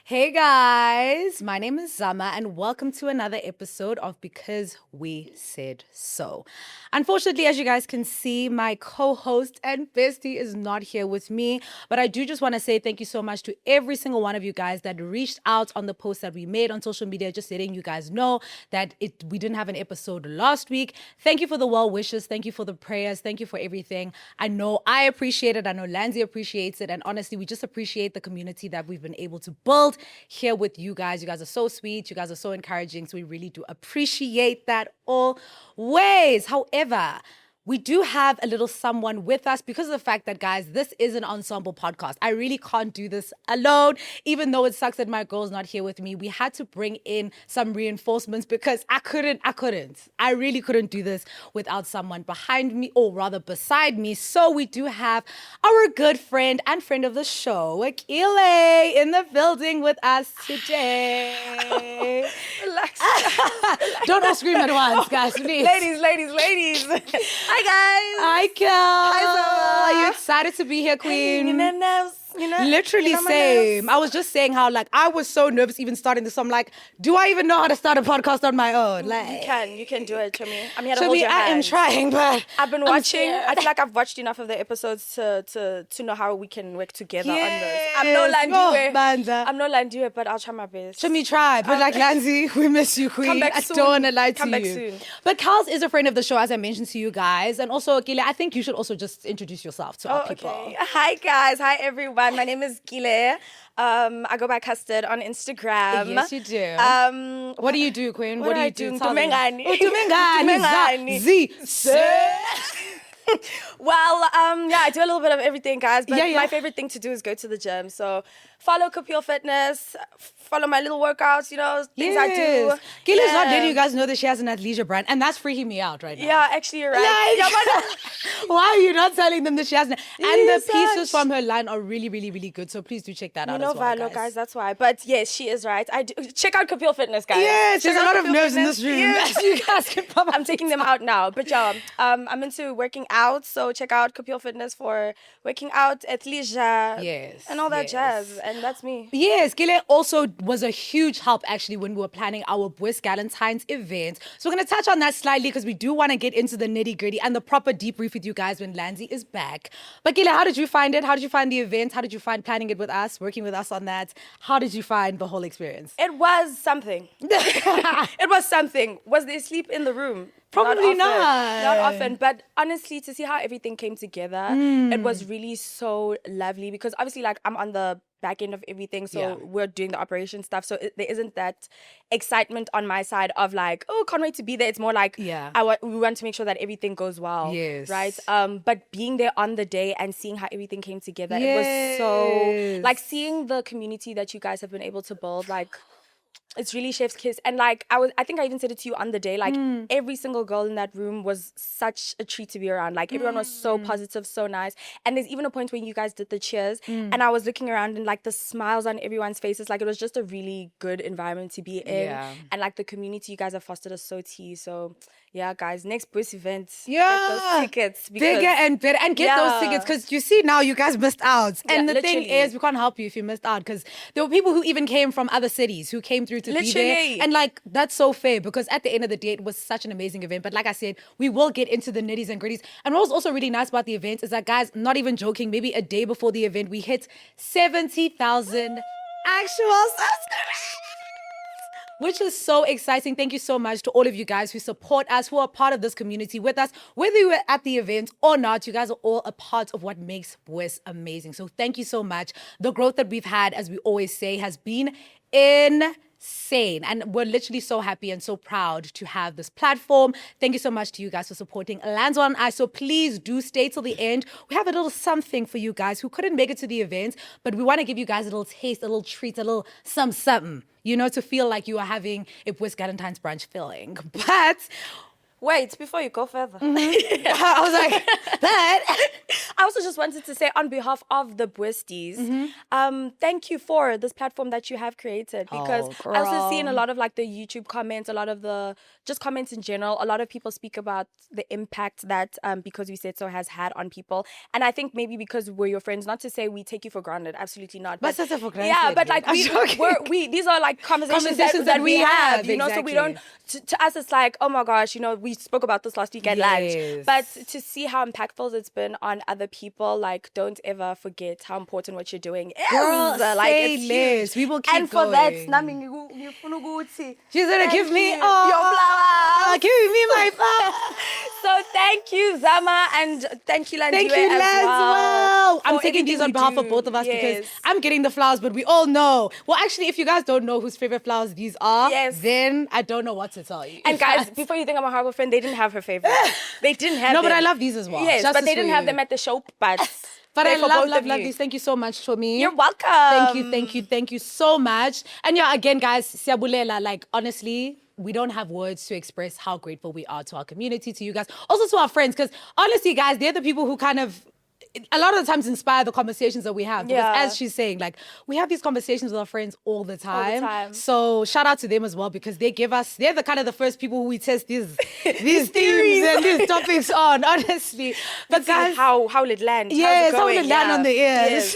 Hey guys, my name is Zama and welcome to another episode of Because We Said So. Unfortunately, as you guys can see, my co-host and bestie is not here with me, but I do just want to say thank you so much to every single one of you guys that reached out on the post that we made on social media, just letting you guys know that we didn't have an episode last week. Thank you for the well wishes, thank you for the prayers, thank you for everything. I know I appreciate it, I know Lanzi appreciates it, and honestly, we just appreciate the community that we've been able to build here with you guys. You guys are so sweet. You guys are so encouraging. So we really do appreciate that always. However, we do have a little someone with us because of the fact that, guys, this is an ensemble podcast. I really can't do this alone. Even though it sucks that my girl's not here with me, we had to bring in some reinforcements because I couldn't. I really couldn't do this without someone behind me, or rather beside me. So we do have our good friend and friend of the show, Kele, in the building with us today. Relax. Don't all scream at once, guys, please. Ladies. Hi, guys. Hi, Kel. Hi, Zara. Are you excited to be here, Queen? You know, Literally same. I was just saying how I was so nervous even starting this. I'm like, do I even know how to start a podcast on my own? You can do it, Chomi. I'm here to hold your I am hand. trying, but I've been watching. I feel like I've watched enough of the episodes to know how we can work together on this. I'm no Landiwe. I'm no Landiwe, but I'll try my best. Should me try, but Lanzi, we miss you, Queen. Come back I soon. don't want to lie to Come you. back soon. But Carls is a friend of the show, as I mentioned to you guys, and also Kile, I think you should also just introduce yourself to our people. Okay. Hi, guys. Hi, everyone. My name is Kele. I go by Custard on Instagram. Yes, you do. What do you do, Queen? What do you do? Tumengani. Tumengani. Well, I do a little bit of everything, guys. But Yeah. my favorite thing to do is go to the gym. So follow Kupil Fitness, follow my little workouts, things I do. Kila's not letting you guys know that she has an athleisure brand, and that's freaking me out right now. Yeah, actually, you're right. Why are you not telling them that she has? And the Such. pieces from her line are really, really, really good. So please do check that out as well, guys, that's why. But yes, she is right. I do. Check out Kupil Fitness, guys. Yes, there's a Check lot out of Kupil nerves in Fitness. this room. Yes. As you guys can probably I'm taking them out now. But I'm into working out. So check out Kupil Fitness for working out, athleisure, and all that jazz. And that's me. Yes, Kele also was a huge help actually when we were planning our Galsentine's event. So we're going to touch on that slightly because we do want to get into the nitty gritty and the proper debrief with you guys when Lanzi is back. But Kele, how did you find it? How did you find the event? How did you find planning it with us, working with us on that? How did you find the whole experience? It was something. It was something. Was there sleep in the room? Probably Not often. But honestly, to see how everything came together, it was really so lovely because obviously I'm on the back end of everything. So we're doing the operation stuff. So there isn't that excitement on my side of can't wait to be there. It's more like, we want to make sure that everything goes well. Yes. Right? But being there on the day and seeing how everything came together, it was so, seeing the community that you guys have been able to build, it's really chef's kiss. And I think I even said it to you on the day, every single girl in that room was such a treat to be around. Everyone was so positive, so nice. And there's even a point when you guys did the cheers and I was looking around and the smiles on everyone's faces, it was just a really good environment to be in. Yeah. And the community you guys have fostered is so tea. So yeah, guys, next bus event, get those tickets. Bigger and better. And get those tickets because you see now you guys missed out. And the thing is, we can't help you if you missed out because there were people who even came from other cities who came through to be there. And that's so fair because at the end of the day, it was such an amazing event. But like I said, we will get into the nitties and gritties. And what was also really nice about the event is that, guys, not even joking, maybe a day before the event, we hit 70,000 actual subscribers, which is so exciting. Thank you so much to all of you guys who support us, who are part of this community with us. Whether you were at the event or not, you guys are all a part of what makes Bwess amazing. So thank you so much. The growth that we've had, as we always say, has been insane. And we're literally so happy and so proud to have this platform. Thank you so much to you guys for supporting Lanzo and I. So please do stay till the end. We have a little something for you guys who couldn't make it to the event, but we want to give you guys a little taste, a little treat, a little something, to feel like you are having a Galsentine's brunch feeling. But wait, before you go further. I was like, but I also just wanted to say on behalf of the bwssties, thank you for this platform that you have created, because I also see in a lot of like the YouTube comments, a lot of the just comments in general, a lot of people speak about the impact that Because We Said So has had on people. And I think maybe because we're your friends, not to say we take you for granted, absolutely not. But for granted. Yeah, but like we these are like conversations that we have, you know, exactly. so we don't, to us it's like, oh my gosh, you know, we spoke about this last week at lunch. But to see how impactful it's been on other people, like, don't ever forget how important what you're doing is. Girl, like, it's huge. We will keep and for going. that, she's gonna give me your flowers. Give me my flowers. So thank you, Zama, and thank you, Landiwe, Thank you, as well. I'm for taking these on everything behalf you of both of us do. because I'm getting the flowers, but we all know. Well, actually, if you guys don't know whose favorite flowers these are, then I don't know what to tell you. And guys, before you think I'm a horrible friend, they didn't have her favorite. They didn't have No, them. but I love these as well. Yes, Justice but they didn't for have you. them at the shop, but I love you. these. Thank you so much, Chomi. You're welcome. Thank you so much. And yeah, again, guys, siyabulela, like, honestly, we don't have words to express how grateful we are to our community, to you guys, also to our friends, because honestly, guys, they're the people who kind of a lot of the times inspire the conversations that we have. Because as she's saying, like, we have these conversations with our friends all the time. So shout out to them as well, because they're the kind of the first people who we test these theories and these topics on, honestly. But guys, how will it land? Yes, how will it land on the ears? Yes.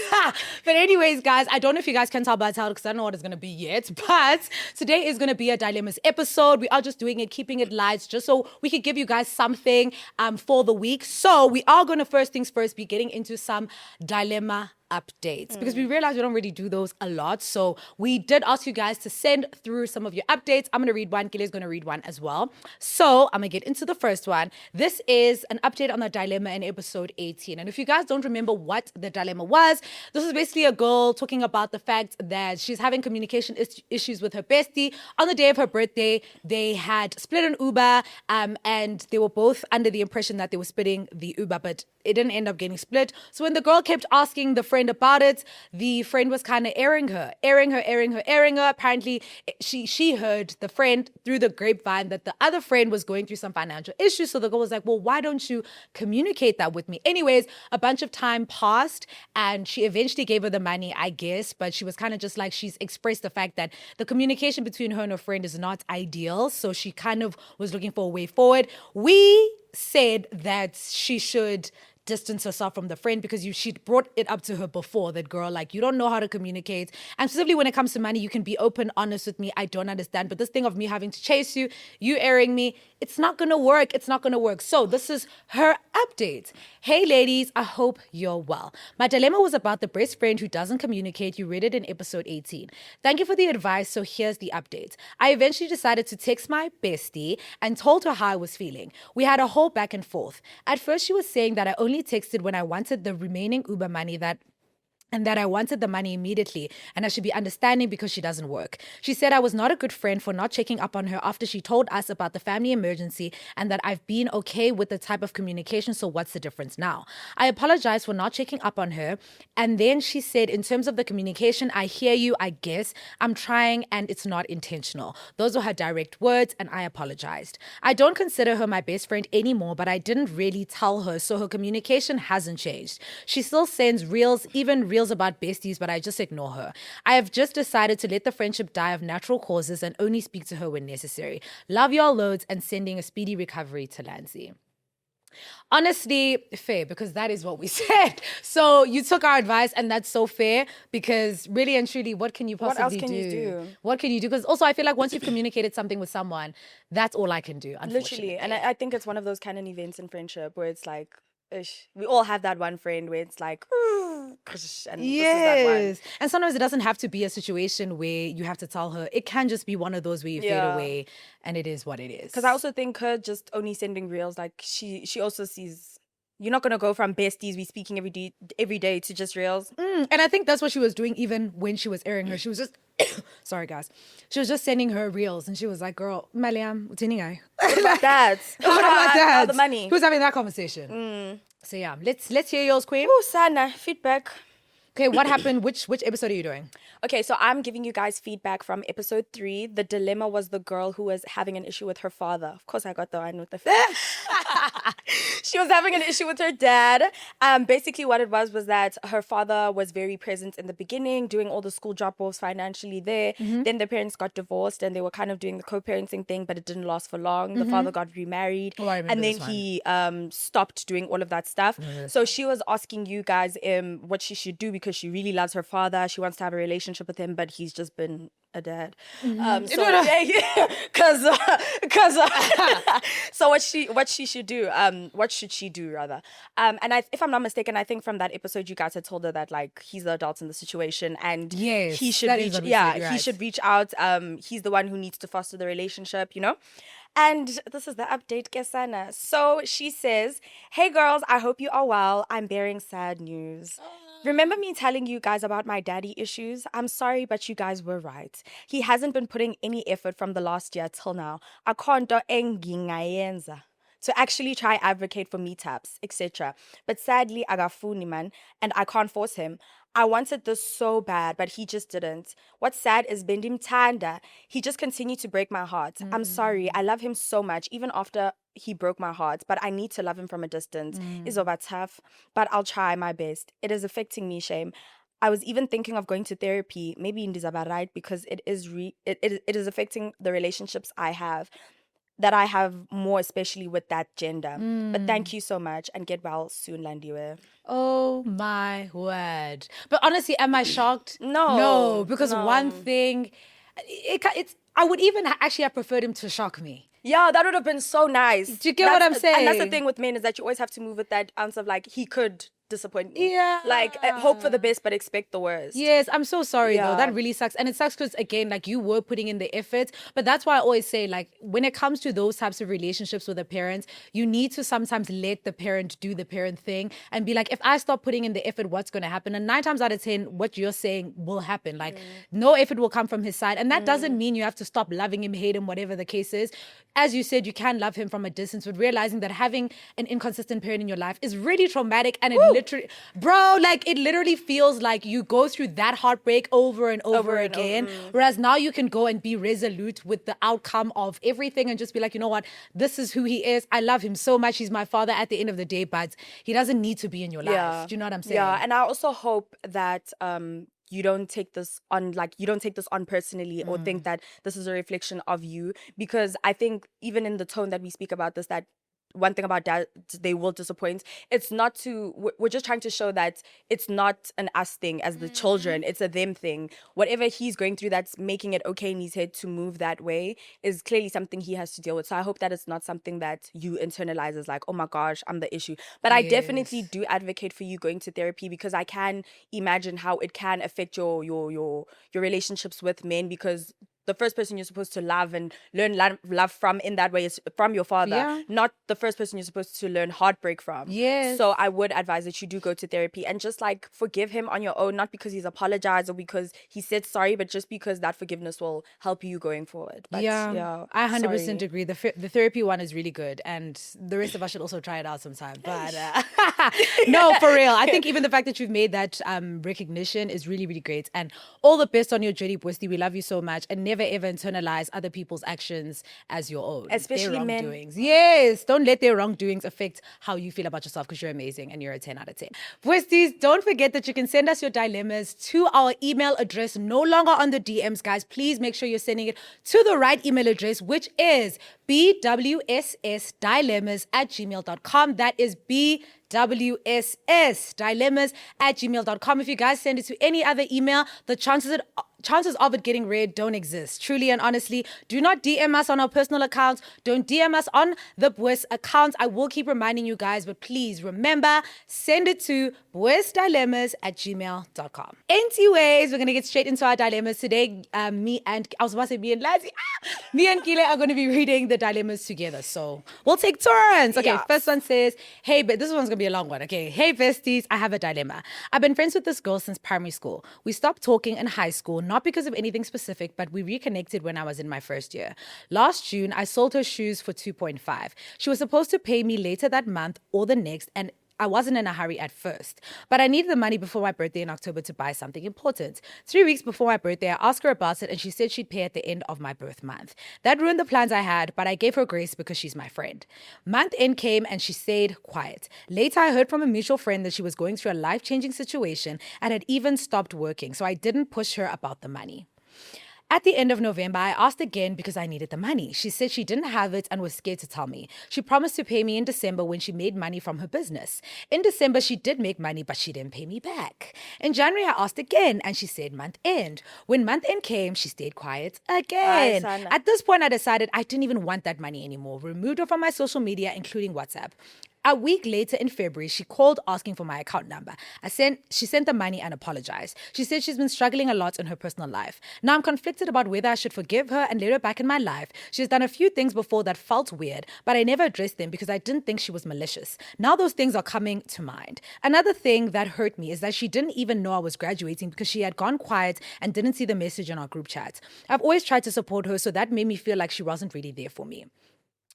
But anyways, guys, I don't know if you guys can tell by the title because I don't know what it's going to be yet. But today is going to be a dilemmas episode. We are just doing it, keeping it light, just so we could give you guys something for the week. So we are going to, first things first, be getting into some dilemma updates because we realized we don't really do those a lot. So we did ask you guys to send through some of your updates. I'm going to read one. Kele's going to read one as well. So I'm going to get into the first one. This is an update on the dilemma in episode 18. And if you guys don't remember what the dilemma was, this is basically a girl talking about the fact that she's having communication issues with her bestie. On the day of her birthday, they had split an Uber and they were both under the impression that they were splitting the Uber, but it didn't end up getting split. So when the girl kept asking the friend about it, the friend was kind of airing her. Apparently, she heard the friend through the grapevine that the other friend was going through some financial issues. So the girl was like, well, why don't you communicate that with me? Anyways, a bunch of time passed and she eventually gave her the money, I guess. But she was kind of just like, she's expressed the fact that the communication between her and her friend is not ideal. So she kind of was looking for a way forward. We said that she should distance herself from the friend because she brought it up to her before that, girl, like, you don't know how to communicate. And specifically when it comes to money, you can be open, honest with me. I don't understand. But this thing of me having to chase you, you airing me, it's not going to work. It's not going to work. So this is her update. Hey, ladies, I hope you're well. My dilemma was about the best friend who doesn't communicate. You read it in episode 18. Thank you for the advice. So here's the update. I eventually decided to text my bestie and told her how I was feeling. We had a whole back and forth. At first, she was saying that I only texted when I wanted the remaining Uber money and that I wanted the money immediately and I should be understanding because she doesn't work. She said I was not a good friend for not checking up on her after she told us about the family emergency and that I've been okay with the type of communication, so what's the difference now? I apologized for not checking up on her, and then she said, in terms of the communication, I hear you, I guess, I'm trying and it's not intentional. Those were her direct words and I apologized. I don't consider her my best friend anymore, but I didn't really tell her, so her communication hasn't changed. She still sends reels, even reels about besties, but I just ignore her. I have just decided to let the friendship die of natural causes and only speak to her when necessary. Love y'all loads and sending a speedy recovery to Lancy. Honestly, fair, because that is what we said. So you took our advice and that's so fair because really and truly, what can you possibly do? What else can you do? What can you do? Because also I feel like once you've communicated something with someone, that's all I can do, unfortunately. Literally. And I think it's one of those canon events in friendship where it's like, we all have that one friend where it's like, and this is that one. And sometimes it doesn't have to be a situation where you have to tell her. It can just be one of those where you fade away and it is what it is. Because I also think her just only sending reels, like she also sees, you're not going to go from besties, we speaking every day to just reels. And I think that's what she was doing even when she was airing her. She was just, sorry guys, she was just sending her reels and she was like, girl, Maliam, what about that? What about that? The money. Who's having that conversation? So yeah, let's hear yours, Queen. Oh, Sana, feedback. Okay, what happened? Which episode are you doing? Okay, so I'm giving you guys feedback from episode 3. The dilemma was the girl who was having an issue with her father. Of course, I got the one with the She was having an issue with her dad. Basically, what it was that her father was very present in the beginning, doing all the school drop-offs, financially there. Then the parents got divorced and they were kind of doing the co-parenting thing, but it didn't last for long. The father got remarried. Oh, I remember and then this one. he stopped doing all of that stuff. So she was asking you guys what she should do because she really loves her father. She wants to have a relationship with him, but he's just been a dad. So what she should do, what should she do rather? If I'm not mistaken, I think from that episode you guys had told her that like he's the adult in the situation and Yes, he should that is reach what we said, you're he right. should reach out. He's the one who needs to foster the relationship, you know? And this is the update, Kesana. So she says, "Hey girls, I hope you are well. I'm bearing sad news. Remember me telling you guys about my daddy issues? I'm sorry, but you guys were right. He hasn't been putting any effort from the last year till now. Akonto engingayenza to actually try advocate for meetups, etc. But sadly, agafuni man, and I can't force him. I wanted this so bad, but he just didn't. What's sad is Bendim Tanda. He just continued to break my heart. I'm sorry. I love him so much, even after he broke my heart, but I need to love him from a distance. It's over tough, but I'll try my best. It is affecting me, shame. I was even thinking of going to therapy, maybe in Dizaba, right? Because it is affecting the relationships I have more, especially with that gender. But thank you so much and get well soon, Landiwe." Oh my word. But honestly, am I shocked? No, because no. one thing, it's I would even actually have preferred him to shock me. Yeah, that would have been so nice. Do you get what I'm saying? And that's the thing with men is that you always have to move with that ounce of like, he could disappoint me. Yeah. Like, hope for the best, but expect the worst. Yes, I'm so sorry though. Yeah. That really sucks. And it sucks because again, like you were putting in the effort. But that's why I always say, like, when it comes to those types of relationships with a parent, you need to sometimes let the parent do the parent thing and be like, if I stop putting in the effort, what's going to happen? And 9 times out of 10, what you're saying will happen. Like no effort will come from his side. And that doesn't mean you have to stop loving him, hate him, whatever the case is. As you said, you can love him from a distance, but realizing that having an inconsistent parent in your life is really traumatic. And it literally, bro, like it literally feels like you go through that heartbreak over and over again. Whereas now you can go and be resolute with the outcome of everything and just be like, you know what, this is who he is. I love him so much. He's my father at the end of the day, but he doesn't need to be in your life. Do you know what I'm saying? Yeah, and I also hope that you don't take this on personally or think that this is a reflection of you, because I think even in the tone that we speak about this, that one thing about dads, they will disappoint. It's not to, we're just trying to show that it's not an us thing as the children, it's a them thing. Whatever he's going through that's making it okay in his head to move that way is clearly something he has to deal with. So I hope that it's not something that you internalize as like, oh my gosh, I'm the issue. But I definitely do advocate for you going to therapy, because I can imagine how it can affect your relationships with men, because the first person you're supposed to love and learn love from in that way is from your father, not the first person you're supposed to learn heartbreak from. Yes. So I would advise that you do go to therapy and just like forgive him on your own, not because he's apologized or because he said sorry, but just because that forgiveness will help you going forward. But I 100% agree. The therapy one is really good, and the rest of us should also try it out sometime. But no, for real. I think even the fact that you've made that recognition is really, really great. And all the best on your journey, Bwestie. We love you so much, and never ever internalize other people's actions as your own. Especially their men. wrongdoings. Yes, don't let their wrongdoings affect how you feel about yourself, because you're amazing and you're a 10 out of 10. Bwesties, don't forget that you can send us your dilemmas to our email address, no longer on the DMs, guys. Please make sure you're sending it to the right email address, which is bwssdilemmas@gmail.com. That is bwssdilemmas@gmail.com. If you guys send it to any other email, the chances of it getting read don't exist. Truly and honestly, do not DM us on our personal accounts. Don't DM us on the Bwes account. I will keep reminding you guys, but please remember, send it to bwessdilemmas@gmail.com. Anyways, we're going to get straight into our dilemmas today. Me and Kele are going to be reading the dilemmas together. So we'll take turns. Okay, First one says, hey, but this one's going to be a long one. Okay, hey, besties, I have a dilemma. I've been friends with this girl since primary school. We stopped talking in high school, not because of anything specific, but we reconnected when I was in my first year. Last June, I sold her shoes for 2.5. She was supposed to pay me later that month or the next, and I wasn't in a hurry at first, but I needed the money before my birthday in October to buy something important. 3 weeks before my birthday, I asked her about it and she said she'd pay at the end of my birth month. That ruined the plans I had, but I gave her grace because she's my friend. Month end came and she stayed quiet. Later, I heard from a mutual friend that she was going through a life-changing situation and had even stopped working, so I didn't push her about the money. At the end of November, I asked again because I needed the money. She said she didn't have it and was scared to tell me. She promised to pay me in December when she made money from her business. In December, she did make money, but she didn't pay me back. In January, I asked again and she said month end. When month end came, she stayed quiet again. At this point, I decided I didn't even want that money anymore. Removed her from my social media, including WhatsApp. A week later in February, she called asking for my account number. She sent the money and apologized. She said she's been struggling a lot in her personal life. Now I'm conflicted about whether I should forgive her and let her back in my life. She's done a few things before that felt weird, but I never addressed them because I didn't think she was malicious. Now those things are coming to mind. Another thing that hurt me is that she didn't even know I was graduating because she had gone quiet and didn't see the message in our group chat. I've always tried to support her, so that made me feel like she wasn't really there for me.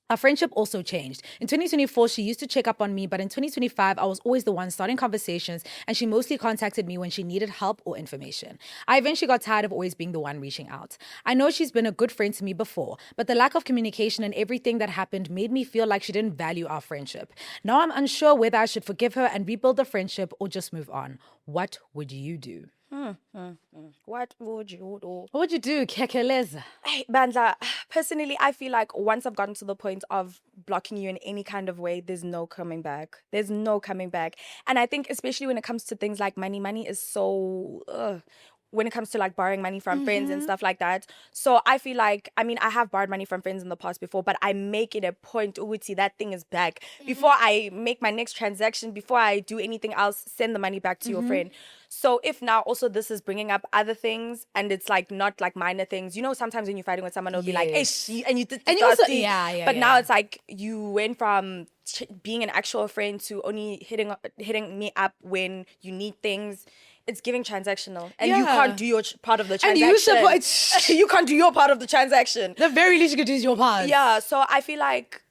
Our friendship also changed. In 2024, she used to check up on me, but in 2025, I was always the one starting conversations, and she mostly contacted me when she needed help or information. I eventually got tired of always being the one reaching out. I know she's been a good friend to me before, but the lack of communication and everything that happened made me feel like she didn't value our friendship. Now I'm unsure whether I should forgive her and rebuild the friendship or just move on. What would you do? What would you do? What would you do, Kele Khoza? Hey, Bandla, personally, I feel like once I've gotten to the point of blocking you in any kind of way, there's no coming back. There's no coming back. And I think especially when it comes to things like money is so... when it comes to like borrowing money from friends and stuff like that. So I feel like, I mean, I have borrowed money from friends in the past before, but I make it a point, Uti, that thing is back. Before I make my next transaction, before I do anything else, send the money back to your friend. So if now also this is bringing up other things and it's like not like minor things, you know, sometimes when you're fighting with someone, it'll be like, hey, and you did and you also, but now it's like you went from being an actual friend to only hitting me up when you need things. It's giving transactional, and you can't do your part of the transaction. And you can't do your part of the transaction. The very least you could do is your part. Yeah, so I feel like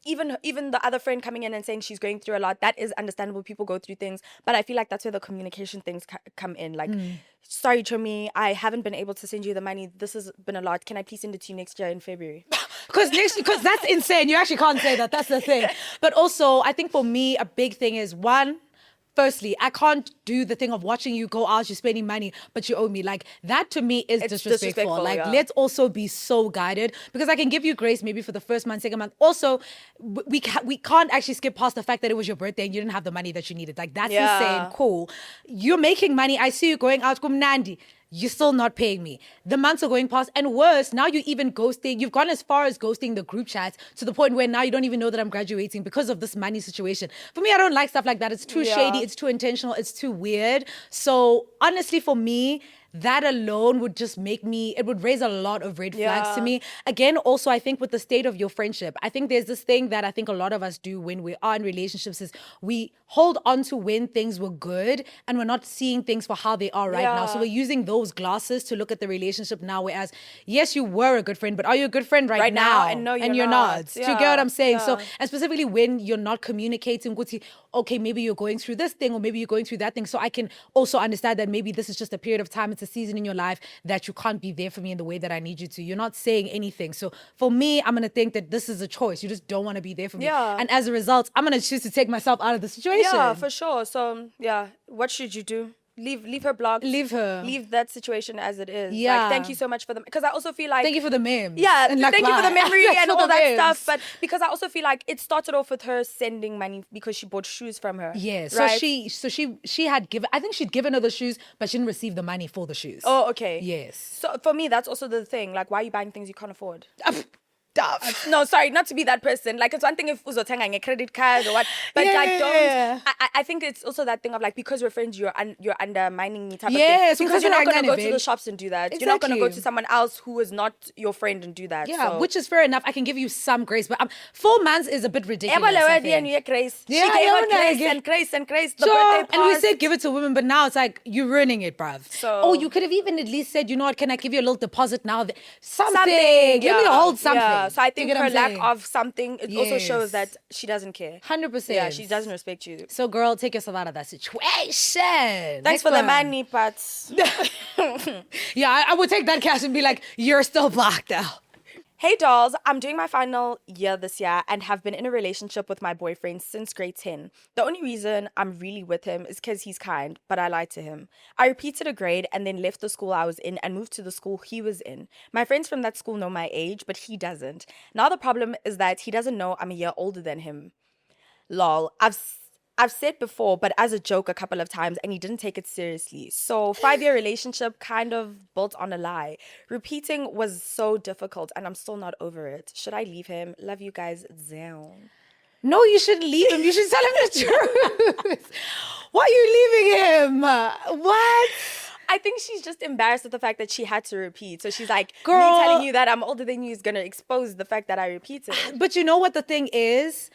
even the other friend coming in and saying she's going through a lot, that is understandable. People go through things, but I feel like that's where the communication things come in. Like, sorry, Chomi, I haven't been able to send you the money. This has been a lot. Can I please send it to you next year in February? Because that's insane. You actually can't say that. That's the thing. But also, I think for me, a big thing is firstly, I can't do the thing of watching you go out, you're spending money, but you owe me. Like, that to me is disrespectful. Like, let's also be so guided, because I can give you grace maybe for the first month, second month. Also, we can't actually skip past the fact that it was your birthday and you didn't have the money that you needed. Like, that's insane. Cool. You're making money. I see you going out, kumnandi. You're still not paying me. The months are going past, and worse, now you even ghosting. You've gone as far as ghosting the group chat to the point where now you don't even know that I'm graduating because of this money situation. For me, I don't like stuff like that. It's too shady. It's too intentional. It's too weird. So honestly, for me, that alone would just it would raise a lot of red flags to me. Again, also, I think with the state of your friendship, I think there's this thing that I think a lot of us do when we are in relationships is we hold on to when things were good and we're not seeing things for how they are right now. So we're using those glasses to look at the relationship now, whereas, yes, you were a good friend, but are you a good friend right now? And no, you're not. Do you get what I'm saying? So, and specifically when you're not communicating, okay, maybe you're going through this thing or maybe you're going through that thing. So I can also understand that maybe this is just a period of time. It's a season in your life that you can't be there for me in the way that I need you to. You're not saying anything. So for me, I'm going to think that this is a choice. You just don't want to be there for me. And as a result, I'm going to choose to take myself out of the situation. Yeah, for sure. So what should you do? Leave her blocked. Leave her. Leave that situation as it is. Yeah. Like, thank you so much for them. Because I also feel like... Thank you for the memes. Yeah, thank you for the memory and all that memes. stuff. But because I also feel like it started off with her sending money because she bought shoes from her. Yeah. So she had given... I think she'd given her the shoes, but she didn't receive the money for the shoes. Oh, okay. Yes. So for me, that's also the thing. Like, why are you buying things you can't afford? No, sorry, not to be that person. Like, it's one thing if uzothenga a credit card or what, but I think it's also that thing of like, because we're friends, you're undermining me type of thing. Because you're not going to go to the shops and do that. You're not going to go to someone else who is not your friend and do that. Yeah, which is fair enough. I can give you some grace, but 4 months is a bit ridiculous. She gave her grace and grace. The birthday and we said give it to women, but now it's like you're ruining it, bruv. So, you could have even at least said, you know what, can I give you a little deposit now? Something. Give me a hold something. Yeah, so I think You get what her I'm lack saying? of something, it also shows Yes. that she doesn't care. 100%. Yeah, she doesn't respect you. So, girl, take yourself out of that situation. Thanks Next for the one. money, but Yeah, I would take that cash and be like, you're still blacked out. hey dolls, I'm doing my final year this year and have been in a relationship with my boyfriend since grade 10. The only reason I'm really with him is because he's kind, but I lied to him. I repeated a grade and then left the school I was in and moved to the school he was in. My friends from that school know my age, but he doesn't. Now the problem is that he doesn't know I'm a year older than him. Lol. I've said before, but as a joke a couple of times, and he didn't take it seriously. So 5-year relationship kind of built on a lie. Repeating was so difficult, and I'm still not over it. Should I leave him? Love you guys down. No, you shouldn't leave him. You should tell him the truth. Why are you leaving him? What? I think she's just embarrassed at the fact that she had to repeat. So she's like, Girl. me telling you that I'm older than you is going to expose the fact that I repeated. But you know what the thing is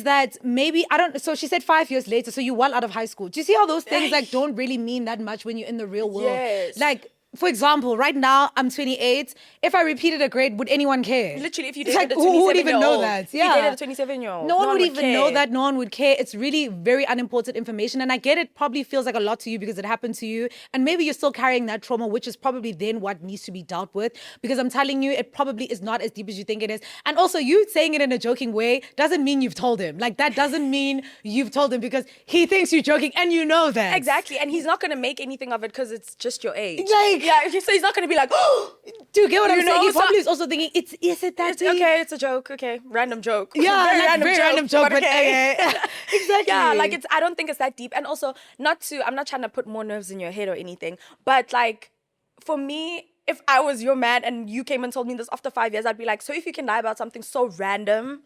that maybe, I don't, so she said 5 years later, so you're well out of high school. Do you see how those things like don't really mean that much when you're in the real world? Yes. Like, for example, right now I'm 28. If I repeated a grade, would anyone care? Literally, if you It's dated like, a 27-year-old. who would even know that? If you dated a 27-year-old. No one would even know care. that. No one would care. It's really very unimportant information. And I get it probably feels like a lot to you because it happened to you. And maybe you're still carrying that trauma, which is probably then what needs to be dealt with. Because I'm telling you, it probably is not as deep as you think it is. And also, you saying it in a joking way doesn't mean you've told him. Like, that doesn't mean you've told him because he thinks you're joking and you know that. Exactly. And he's not going to make anything of it because it's just your age. Like, yeah, so he's not going to be like, oh, do you get what I'm saying? He so- probably is also thinking, is it that deep? okay, it's a joke. Okay, random joke. Yeah, very random joke, but okay. Exactly. Yeah, like I don't think it's that deep. And also, I'm not trying to put more nerves in your head or anything, but like, for me, if I was your man and you came and told me this after 5 years, I'd be like, so if you can lie about something so random,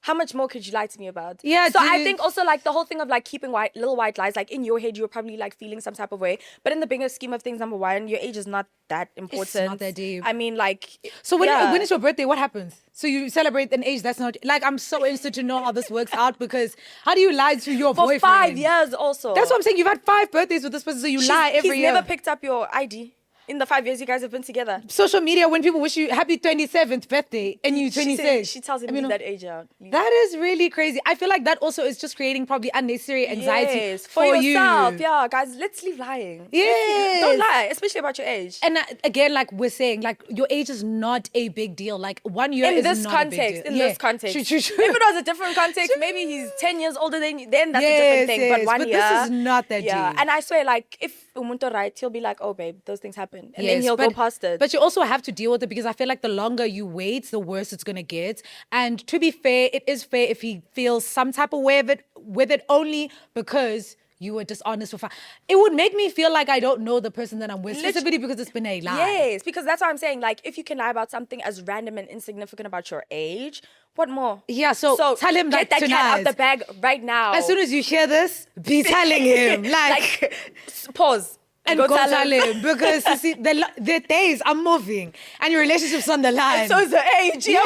how much more could you lie to me about? Yeah, so I dude. think also like the whole thing of like keeping little white lies, like in your head, you were probably like feeling some type of way. But in the bigger scheme of things, number one, your age is not that important. It's not that deep. I mean, like. So when yeah. is your birthday? What happens? So you celebrate an age that's not like, I'm so interested to know how this works out because how do you lie to your For boyfriend? 5 years also. That's what I'm saying. You've had 5 birthdays with this person, so you lie every he's year. never picked up your ID in the 5 years you guys have been together. Social media, when people wish you happy 27th birthday and you 26. She tells him I mean, leave that age out. That is really crazy. I feel like that also is just creating probably unnecessary anxiety Yes, for yourself. you. Yeah, guys, let's leave lying. Yes. Don't lie, especially about your age. And again, like we're saying, like your age is not a big deal. Like 1 year In is this not context, a big deal. in this context. True. If it was a different context, maybe he's 10 years older than you, then that's a different thing. Yes, But 1 but year. this is not that yeah. deep. And I swear, like, if Umuntu right, he'll be like, oh, babe, those things happen. And then Yes, he'll go past it. But you also have to deal with it because I feel like the longer you wait, the worse it's gonna get. And to be fair, it is fair if he feels some type of way with it only because you were dishonest with her. It would make me feel like I don't know the person that I'm with, specifically because it's been a lie. Yes, because that's what I'm saying. Like, if you can lie about something as random and insignificant about your age, what more? Yeah, so tell him get that tonight. cat out the bag right now. As soon as you hear this, be telling him. Like pause. and go tell him because you see the days are moving and your relationship's on the line. So is the age. Yeah.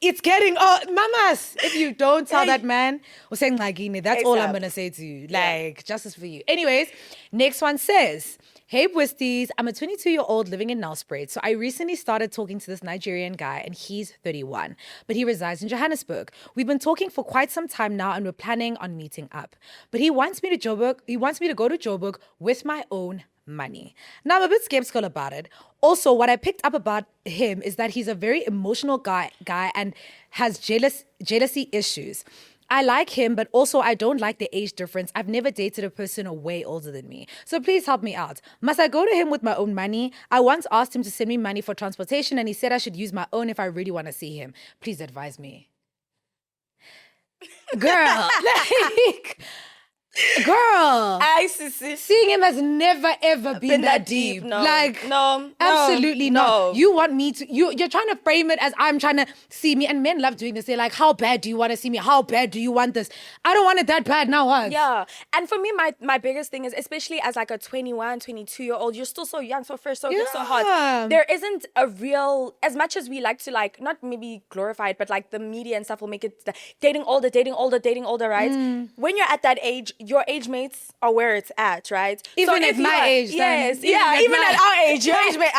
It's getting mamas. If you don't tell that man, we're saying Magini, that's all I'm gonna say to you. Like, justice for you. Anyways, next one says, hey bwssties, I'm a 22-year-old living in Nelspruit. So I recently started talking to this Nigerian guy and he's 31, but he resides in Johannesburg. We've been talking for quite some time now and we're planning on meeting up. But he wants me to Joburg. He wants me to go to Joburg with my own money. Now I'm a bit skeptical about it. Also, what I picked up about him is that he's a very emotional guy and has jealousy issues. I like him, but also I don't like the age difference. I've never dated a person way older than me. So please help me out. Must I go to him with my own money? I once asked him to send me money for transportation and he said I should use my own if I really want to see him. Please advise me. Girl, girl, seeing him has never ever been that deep. No, like, no, absolutely no. not. You want me to? You're trying to frame it as I'm trying to see me, and men love doing this. They're like, "How bad do you want to see me? How bad do you want this? I don't want it that bad now." What? Yeah, and for me, my biggest thing is, especially as like a 21, 22-year-old, you're still so young, so fresh, so so hot. There isn't a real, as much as we like to like, not maybe glorify it, but like the media and stuff will make it dating older, right? When you're at that age, your age mates are where it's at, right? Even at my age, yes, even at our age, your age mate.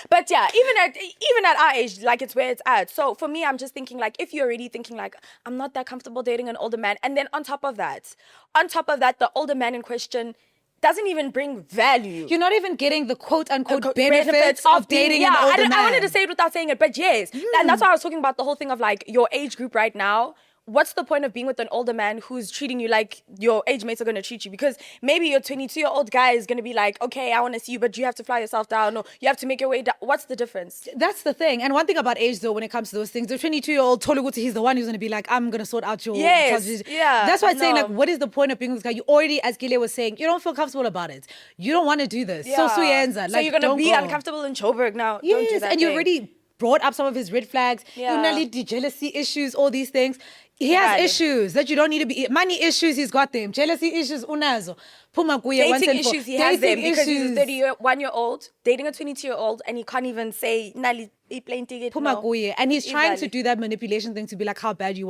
But yeah, even at our age, like it's where it's at. So for me, I'm just thinking like, if you're already thinking like, I'm not that comfortable dating an older man, and then on top of that, the older man in question doesn't even bring value. You're not even getting the quote-unquote benefits of dating an older man. I wanted to say it without saying it, but yes. And that's why I was talking about the whole thing of like your age group right now. What's the point of being with an older man who's treating you like your age mates are going to treat you? Because maybe your 22-year-old guy is going to be like, okay, I want to see you, but you have to fly yourself down, or you have to make your way down. What's the difference? That's the thing. And one thing about age, though, when it comes to those things, the 22-year-old Toluguti, he's the one who's going to be like, I'm going to sort out your... Yes, yeah. That's why I'm saying, like, what is the point of being with this guy? You already, as Kele was saying, you don't feel comfortable about it. You don't want to do this. So suyenza. So you're going to be uncomfortable in Joburg now. Yes, don't do that and you already brought up some of his red flags. Jealousy issues, all these things. He has issues that you don't need to be... Money issues, he's got them. Jealousy issues, unazo. Dating issues, he has them because he's a 31-year-old dating a 22-year-old and he can't even say, Nali, he playing ticket. And he's trying to do that manipulation thing to be like how bad you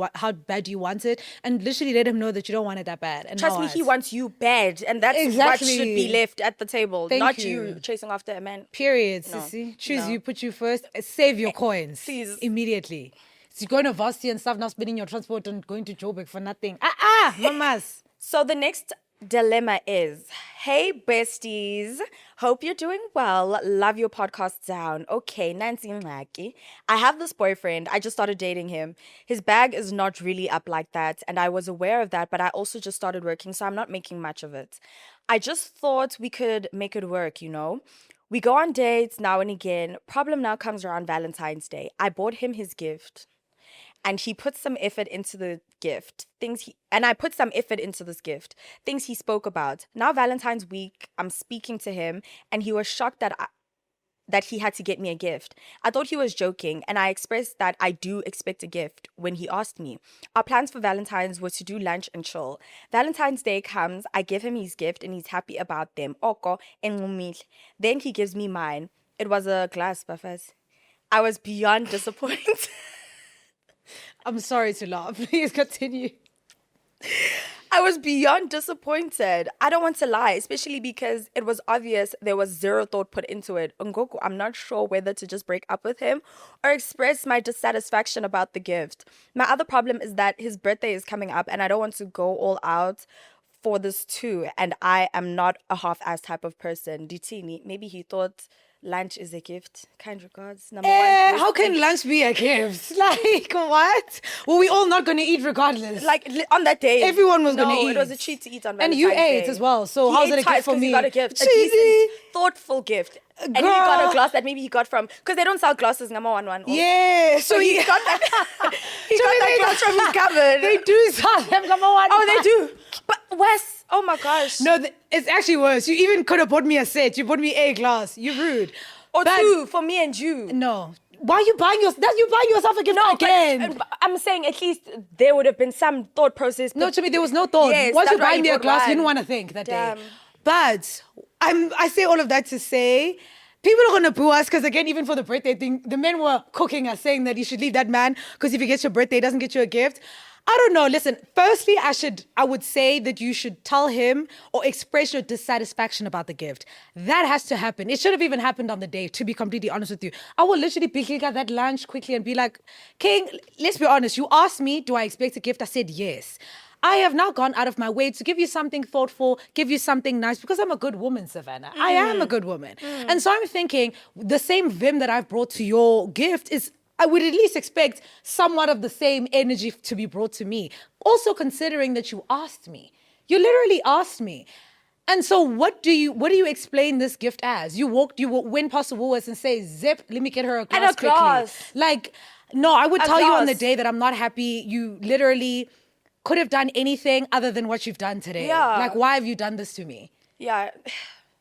want it, and literally let him know that you don't want it that bad. And trust me, he wants you bad, and that's what should be left at the table, not you chasing after a man. Period, sissy. Choose you, put you first, save your coins. Please. Immediately. So you're going to varsity and stuff, now spending your transport and going to Joburg for nothing. Mamas. So the next dilemma is, hey besties, hope you're doing well, love your podcast down. Okay, Nancy Maki, I have this boyfriend, I just started dating him. His bag is not really up like that, and I was aware of that, but I also just started working, so I'm not making much of it. I just thought we could make it work, you know. We go on dates now and again. Problem now comes around Valentine's Day. I bought him his gift, and he put some effort into the gift. I put some effort into this gift. Things he spoke about. Now Valentine's week, I'm speaking to him, and he was shocked that he had to get me a gift. I thought he was joking, and I expressed that I do expect a gift when he asked me. Our plans for Valentine's were to do lunch and chill. Valentine's Day comes, I give him his gift, and he's happy about them. Oko and then he gives me mine. It was a glass, buffers. I was beyond disappointed. I'm sorry to laugh. Please continue. I was beyond disappointed. I don't want to lie, especially because it was obvious there was zero thought put into it. Ngoku, I'm not sure whether to just break up with him or express my dissatisfaction about the gift. My other problem is that his birthday is coming up and I don't want to go all out for this too. And I am not a half-ass type of person. Ditini, maybe he thought lunch is a gift. Kind regards. Number one. How can lunch be a gift? Like, what? Well, we all not going to eat regardless. Like, on that day. Everyone was going to eat. It was a treat to eat on And Valentine's you Day. ate as well. So how's it a gift for me? He got a gift. A decent, thoughtful gift. And he got a glass that maybe he got from... Because they don't sell glasses, number one. Yeah. So he got that... he got that glass from his cupboard. They do sell them, number one. Oh, they do. But Wes, oh my gosh. No, it's actually worse. You even could have bought me a set. You bought me a glass. You're rude. Or two for me and you. No. Why are you buying yourself a gift again? But I'm saying at least there would have been some thought process. No, to me, there was no thought. Yes, once you that's why buy you me a bought glass, you one. didn't want to think that day. But I say all of that to say, people are going to boo us because, again, even for the birthday thing, the men were cooking us saying that you should leave that man because if he gets your birthday, he doesn't get you a gift. I don't know. Listen, firstly, I would say that you should tell him or express your dissatisfaction about the gift. That has to happen. It should have even happened on the day, to be completely honest with you. I will literally pick at that lunch quickly and be like, King, let's be honest. You asked me, do I expect a gift? I said yes. I have now gone out of my way to give you something thoughtful, give you something nice, because I'm a good woman, Savannah. I am a good woman. And so I'm thinking the same vim that I've brought to your gift is... I would at least expect somewhat of the same energy to be brought to me. Also considering that you asked me. You literally asked me. And so what do you explain this gift as? You went past the Woolworths and say, zip, let me get her a glass and a quickly. Glass. Like, no, I would tell you on the glass. day that I'm not happy. You literally could have done anything other than what you've done today. Yeah. Like, why have you done this to me? Yeah.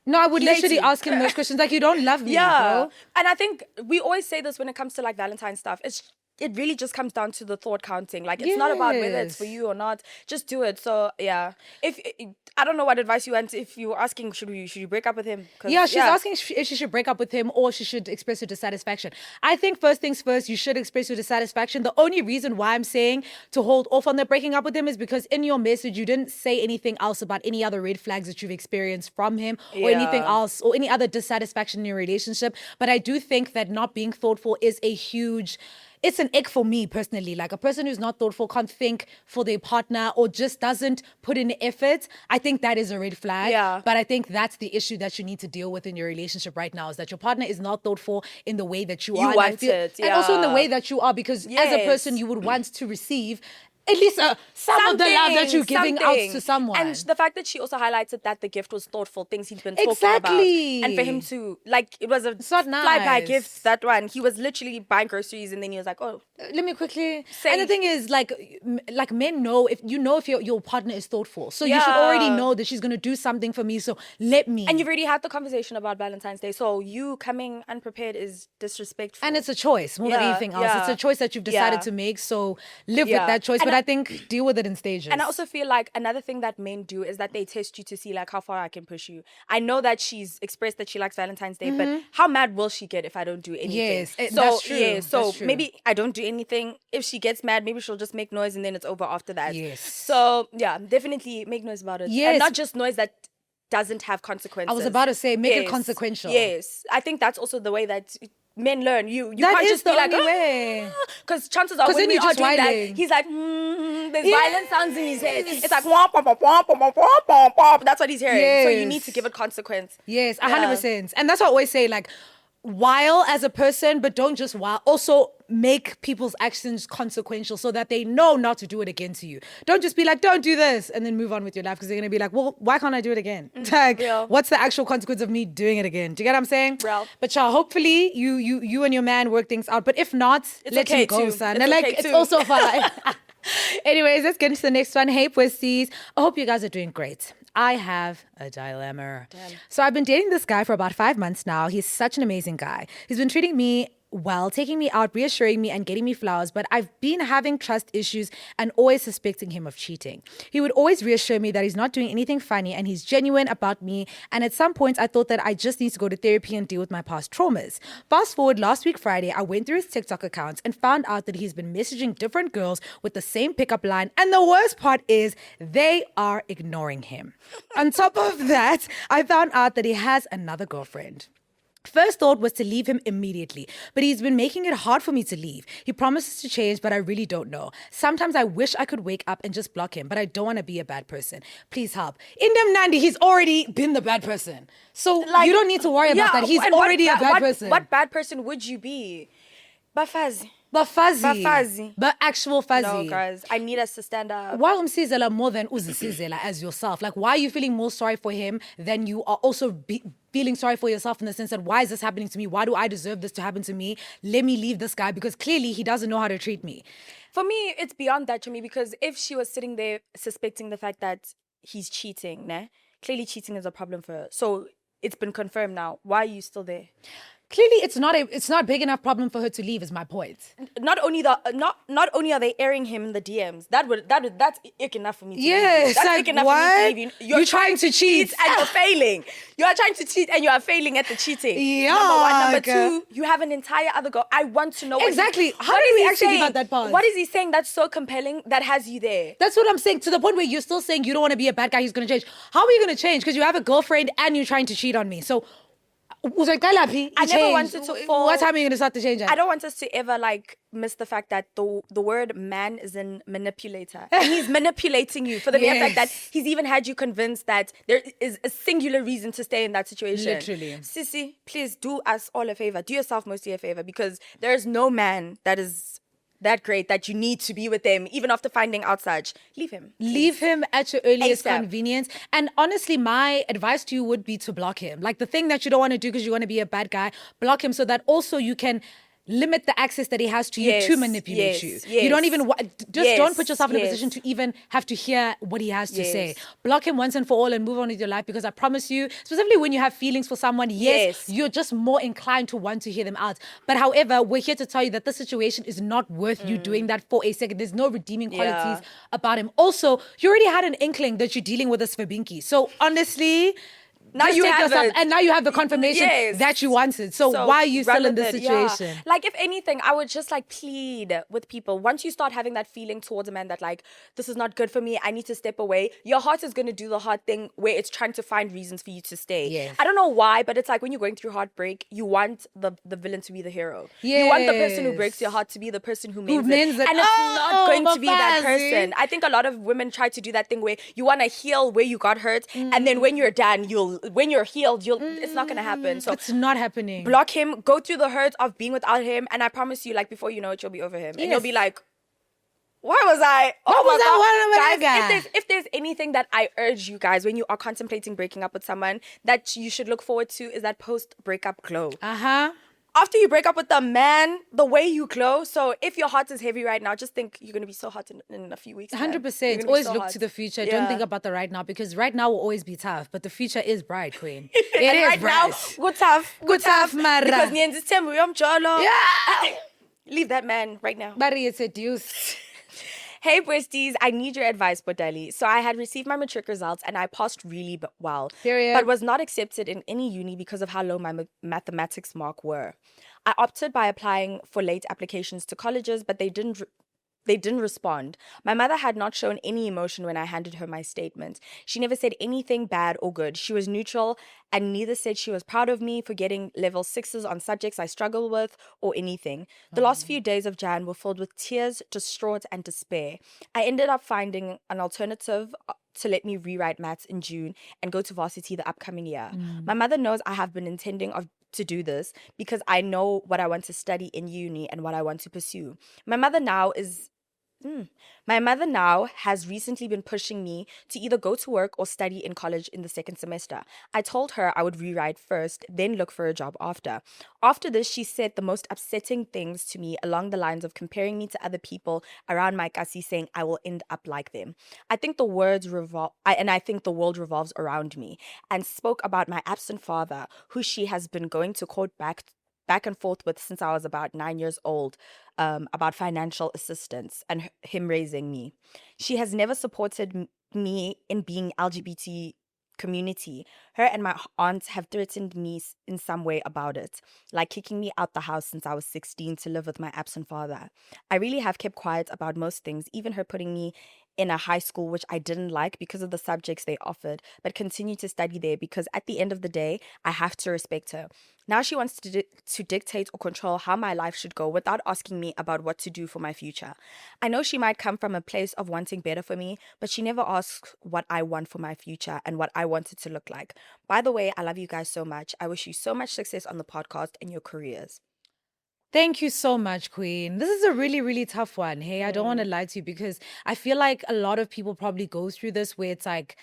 No, I would literally ask him those questions. Like, you don't love me, bro. And I think we always say this when it comes to like Valentine's stuff. It's it really just comes down to the thought counting. Like, it's not about whether it's for you or not. Just do it. So yeah, if I don't know what advice you want. If you were asking, should you break up with him? Yeah, she's asking if she should break up with him or she should express her dissatisfaction. I think first things first, you should express your dissatisfaction. The only reason why I'm saying to hold off on the breaking up with him is because in your message you didn't say anything else about any other red flags that you've experienced from him or anything else or any other dissatisfaction in your relationship. But I do think that not being thoughtful is a huge... It's an ick for me personally. Like, a person who's not thoughtful, can't think for their partner or just doesn't put in effort. I think that is a red flag. Yeah. But I think that's the issue that you need to deal with in your relationship right now, is that your partner is not thoughtful in the way that you are. And also in the way that you are, because as a person you would want to receive at least some of the love that you're giving out to someone. And the fact that she also highlighted that the gift was thoughtful, things he'd been talking about. And for him to, like, it was a fly-by gift, that one. He was literally buying groceries and then he was like, oh. Let me quickly... And the thing is, like men know, if your partner is thoughtful. So you should already know that she's going to do something for me, so let me. And you've already had the conversation about Valentine's Day, so you coming unprepared is disrespectful. And it's a choice more than anything else. It's a choice that you've decided to make, so live with that choice. But I think deal with it in stages. And I also feel like another thing that men do is that they test you to see like how far I can push you. I know that she's expressed that she likes Valentine's Day, but how mad will she get if I don't do anything? Yes, that's true. Yeah, so maybe I don't do anything. If she gets mad, maybe she'll just make noise and then it's over after that. Yes. So yeah, definitely make noise about it. Yes. And not just noise that doesn't have consequences. I was about to say, make it consequential. Yes. I think that's also the way that men learn. You that can't is just the be like, only way. Because chances are when we are doing that, he's like, there's violent sounds in his head. It's like, womp, womp, womp, womp, womp, womp, womp, womp. That's what he's hearing. So you need to give it consequence. Yes, 100%. And that's what I always say, like, while as a person, but don't just while. Also make people's actions consequential so that they know not to do it again to you. Don't just be like, don't do this, and then move on with your life, because they're going to be like, well, why can't I do it again? Like, what's the actual consequence of me doing it again? Do you get what I'm saying? Real. But hopefully you and your man work things out. But if not, let him go, son. It's also fine. Anyways, let's get into the next one. Hey, bwssties. I hope you guys are doing great. I have a dilemma. Damn. So I've been dating this guy for about 5 months now. He's such an amazing guy. He's been treating me well, taking me out, reassuring me and getting me flowers, but I've been having trust issues and always suspecting him of cheating. He would always reassure me that he's not doing anything funny and he's genuine about me, and at some points I thought that I just need to go to therapy and deal with my past traumas. Fast forward last week Friday, I went through his TikTok accounts and found out that he's been messaging different girls with the same pickup line, and the worst part is they are ignoring him. On top of that, I found out that he has another girlfriend. First thought was to leave him immediately, but he's been making it hard for me to leave. He promises to change, but I really don't know. Sometimes I wish I could wake up and just block him, but I don't want to be a bad person. Please help. In them Nandi, he's already been the bad person. So like, you don't need to worry about that. He's already a bad person. What bad person would you be? Bafazi. But fuzzy. But actual fuzzy. No, guys. I need us to stand up. Why umsizela more than uzisizela as yourself? Like, why are you feeling more sorry for him than you are also feeling sorry for yourself, in the sense that, why is this happening to me? Why do I deserve this to happen to me? Let me leave this guy, because clearly he doesn't know how to treat me. For me, it's beyond that to me, because if she was sitting there suspecting the fact that he's cheating, clearly cheating is a problem for her. So it's been confirmed now. Why are you still there? Clearly, it's not big enough problem for her to leave. Is my point. Not only are they airing him in the DMs, that's ick enough for me to yes, leave. That's like, ick enough what? for me to leave. You're trying to cheat and you're failing. You are trying to cheat and you are failing at the cheating. Yeah. Number one. Number two, you have an entire other girl. I want to know exactly. How do we actually give out that part? What is he saying that's so compelling that has you there? That's what I'm saying. To the point where you're still saying you don't want to be a bad guy. He's going to change. How are you going to change? Because you have a girlfriend and you're trying to cheat on me. So. I never wanted to fall. What time are you going to start to change that? I don't want us to ever miss the fact that the word man is a manipulator. And he's manipulating you for the mere fact that he's even had you convinced that there is a singular reason to stay in that situation. Literally. Sissy, please do us all a favor. Do yourself mostly a favor, because there is no man that is that great that you need to be with them even after finding out such. Leave him. Leave him at your earliest convenience. And honestly, my advice to you would be to block him. Like, the thing that you don't want to do because you want to be a bad guy, block him, so that also you can limit the access that he has to you to manipulate you. Yes. You don't even don't put yourself in a Yes. position to even have to hear what he has to say. Yes. Block him once and for all and move on with your life, because I promise you, specifically when you have feelings for someone, yes, you're just more inclined to want to hear them out. But however, we're here to tell you that the situation is not worth you doing that for a second. There's no redeeming qualities about him. Also, you already had an inkling that you're dealing with a Svabinki. So honestly, now you have it. And now you have the confirmation that you wanted. So why are you still in this situation? Yeah. Like, if anything, I would just like plead with people. Once you start having that feeling towards a man that like, this is not good for me, I need to step away, your heart is going to do the hard thing where it's trying to find reasons for you to stay. Yes. I don't know why, but it's like when you're going through heartbreak, you want the villain to be the hero. Yes. You want the person who breaks your heart to be the person who mends it. And it's not going to be that person. I think a lot of women try to do that thing where you want to heal where you got hurt, and then when you're done, when you're healed, it's not gonna happen. So it's not happening. Block him, go through the hurt of being without him, and I promise you, like, before you know it, you'll be over him. And you'll be like, why was I? Guys, if there's anything that I urge you guys when you are contemplating breaking up with someone that you should look forward to, is that post-breakup glow. After you break up with the man, the way you glow. So if your heart is heavy right now, just think you're going to be so hot in a few weeks. 100%. Always look to the future. Don't think about the right now, because right now will always be tough, but the future is bright, queen. It is right bright. Now, good tough, Mara. Because leave that man right now. But it's a deuce. Hey, besties, I need your advice, Bodali. So I had received my matric results and I passed really well. Period. But was not accepted in any uni because of how low my mathematics mark were. I opted by applying for late applications to colleges, but they didn't respond. My mother had not shown any emotion when I handed her my statement. She never said anything bad or good. She was neutral, and neither said she was proud of me for getting level 6s on subjects I struggle with or anything. The last few days of Jan were filled with tears, distraught, and despair. I ended up finding an alternative to let me rewrite maths in June and go to varsity the upcoming year. My mother knows I have been intending to do this because I know what I want to study in uni and what I want to pursue. My mother now has recently been pushing me to either go to work or study in college in the second semester. I told her I would rewrite first, then look for a job after. After this, she said the most upsetting things to me along the lines of comparing me to other people around my kasi, saying I will end up like them. I think the world revolves around me, and spoke about my absent father, who she has been going to court back and forth with since I was about 9 years old, about financial assistance and him raising me. She has never supported me in being LGBT community. Her and my aunt have threatened me in some way about it, like kicking me out the house since I was 16 to live with my absent father. I really have kept quiet about most things, even her putting me in a high school which I didn't like because of the subjects they offered, but continue to study there because at the end of the day, I have to respect her. Now she wants to dictate or control how my life should go without asking me about what to do for my future. I know she might come from a place of wanting better for me, but she never asks what I want for my future and what I want it to look like. By the way, I love you guys so much. I wish you so much success on the podcast and your careers. Thank you so much, Queen. This is a really, really tough one. Hey, I don't want to lie to you, because I feel like a lot of people probably go through this where it's like,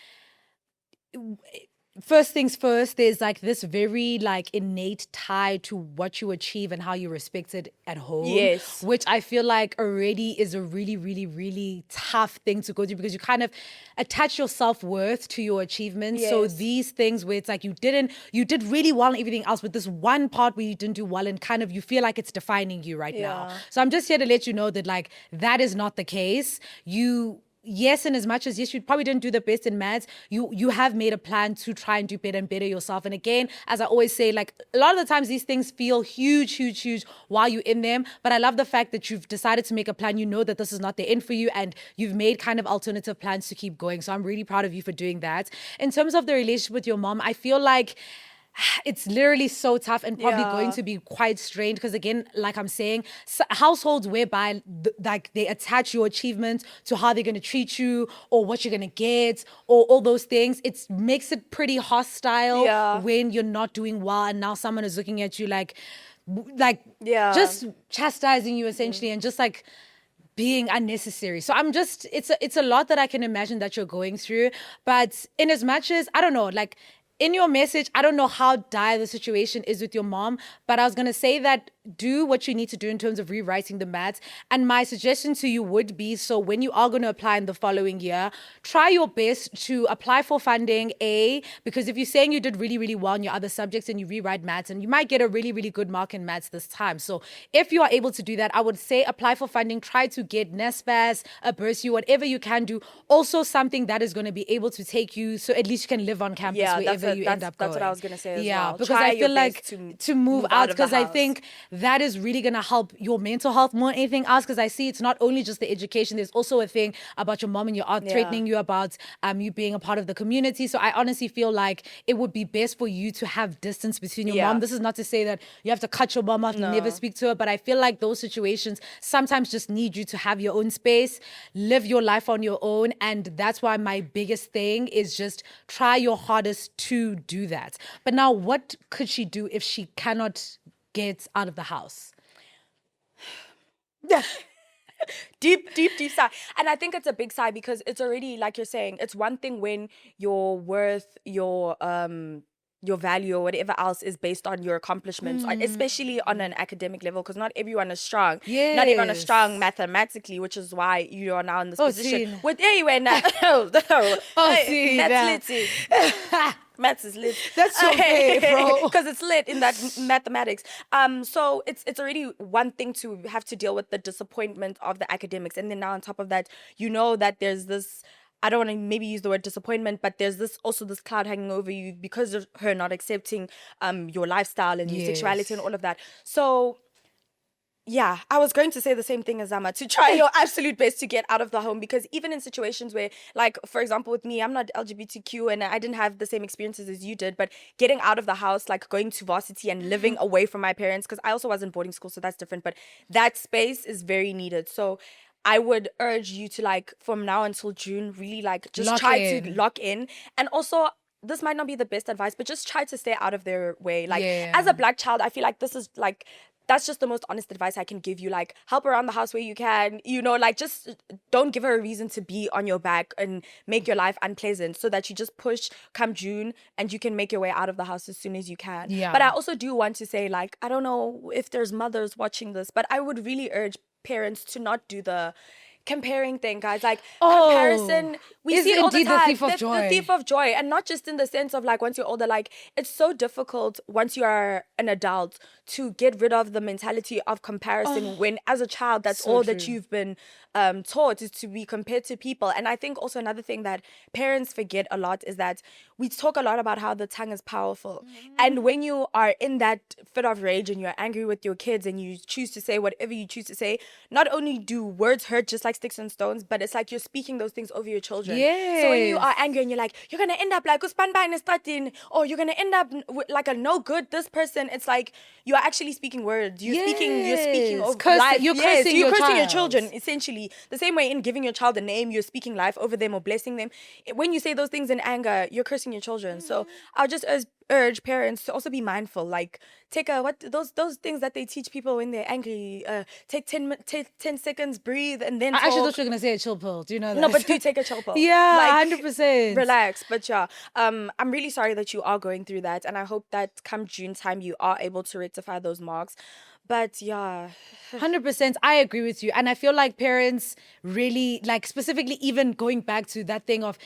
first things first, there's like this very like innate tie to what you achieve and how you're respected at home. Yes. Which I feel like already is a really, really, really tough thing to go through, because you kind of attach your self-worth to your achievements. Yes. So these things where it's like you did really well in everything else, but this one part where you didn't do well and kind of you feel like it's defining you right now. So I'm just here to let you know that like that is not the case. Yes, and as much as, yes, you probably didn't do the best in maths, you have made a plan to try and do better and better yourself. And again, as I always say, like a lot of the times these things feel huge, huge, huge while you're in them. But I love the fact that you've decided to make a plan. You know that this is not the end for you, and you've made kind of alternative plans to keep going. So I'm really proud of you for doing that. In terms of the relationship with your mom, I feel like it's literally so tough and probably going to be quite strained, because again, like I'm saying, households whereby like they attach your achievements to how they're going to treat you or what you're going to get or all those things, it makes it pretty hostile when you're not doing well and now someone is looking at you like just chastising you essentially and just like being unnecessary. So it's a lot that I can imagine that you're going through. But in as much as, I don't know, like in your message, I don't know how dire the situation is with your mom, but I was going to say that do what you need to do in terms of rewriting the maths. And my suggestion to you would be, so when you are going to apply in the following year, try your best to apply for funding, because if you're saying you did really, really well in your other subjects and you rewrite maths, and you might get a really, really good mark in maths this time. So if you are able to do that, I would say apply for funding, try to get NSFAS, a bursary, whatever you can do. Also something that is going to be able to take you, so at least you can live on campus wherever you end up going. That's what I was going to say as well. Yeah, because Try I feel like to move out, because I think that is really going to help your mental health more than anything else, because I see it's not only just the education, there's also a thing about your mom and your aunt threatening you about you being a part of the community. So I honestly feel like it would be best for you to have distance between your mom. This is not to say that you have to cut your mom off and never speak to her, but I feel like those situations sometimes just need you to have your own space, live your life on your own. And that's why my biggest thing is just try your hardest to do that. But now, what could she do if she cannot get out of the house? Deep sigh. And I think it's a big sigh because it's already, like you're saying, it's one thing when your worth, your value or whatever else is based on your accomplishments, especially on an academic level, because not everyone is strong. Not everyone is strong mathematically, which is why you are now in this position. Well, there you went now. That's lit. Maths is lit. That's so fair, bro. Because it's lit in that mathematics. So it's already one thing to have to deal with the disappointment of the academics, and then now on top of that, you know that there's this, I don't want to maybe use the word disappointment, but there's this cloud hanging over you because of her not accepting your lifestyle and your sexuality and all of that. So yeah, I was going to say the same thing as Zama, to try your absolute best to get out of the home, because even in situations where, like, for example, with me, I'm not LGBTQ and I didn't have the same experiences as you did, but getting out of the house, like going to varsity and living away from my parents, because I also was in boarding school, so that's different, but that space is very needed. So I would urge you to, like, from now until June, really, like, just try to lock in. And also, this might not be the best advice, but just try to stay out of their way. Like, as a Black child, I feel like this is, like, that's just the most honest advice I can give you. Like, help around the house where you can, you know, like, just don't give her a reason to be on your back and make your life unpleasant, so that you just push come June and you can make your way out of the house as soon as you can. But I also do want to say, like, I don't know if there's mothers watching this, but I would really urge parents to not do the comparing thing, guys. Like, comparison, we see it all the time. The thief of joy. And not just in the sense of, like, once you're older, like, it's so difficult once you are an adult to get rid of the mentality of comparison, when as a child, that's so all true. That you've been taught is to be compared to people. And I think also another thing that parents forget a lot is that we talk a lot about how the tongue is powerful. And when you are in that fit of rage and you're angry with your kids and you choose to say whatever you choose to say, not only do words hurt just like sticks and stones, but it's like you're speaking those things over your children. So when you are angry and you're like, you're going to end up like or you're going to end up with like a no good this person, it's like you're actually speaking words. You're speaking over life. You're cursing your children, essentially. The same way in giving your child a name, you're speaking life over them or blessing them. When you say those things in anger, you're cursing your children. So I'll just urge parents to also be mindful. Like, take those things that they teach people when they're angry. Take 10 seconds, breathe, and then talk. I actually thought you were gonna say a chill pill. Do you know that? No, but do take a chill pill. Yeah, 100%. Relax. But yeah, I'm really sorry that you are going through that, and I hope that come June time you are able to rectify those marks. But yeah, 100%. I agree with you, and I feel like parents really, like, specifically even going back to that thing of,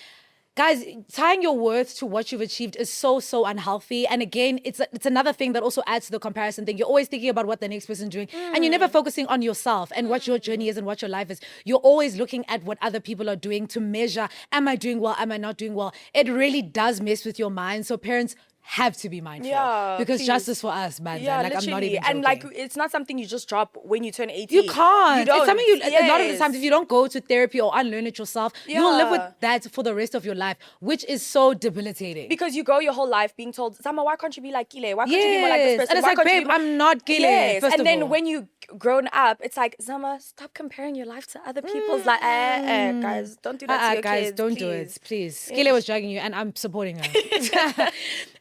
guys, tying your worth to what you've achieved is so unhealthy. And again, it's another thing that also adds to the comparison thing. You're always thinking about what the next person's doing, and you're never focusing on yourself and what your journey is and what your life is. You're always looking at what other people are doing to measure, am I doing well, am I not doing well? It really does mess with your mind. So parents have to be mindful, because justice for us, man. Like, literally. I'm not even joking. And like, it's not something you just drop when you turn 18. You can't. It's something a lot of the times, if you don't go to therapy or unlearn it yourself, you'll live with that for the rest of your life, which is so debilitating. Because you go your whole life being told, Zama, why can't you be like Kele? Why can't you be more like this person? And it's like, babe, I'm not Kele. And then when you grown up, it's like, Zama, stop comparing your life to other people's. Like, guys, don't do that to your guys, kids. Don't do it, please. Kele was dragging you, and I'm supporting her.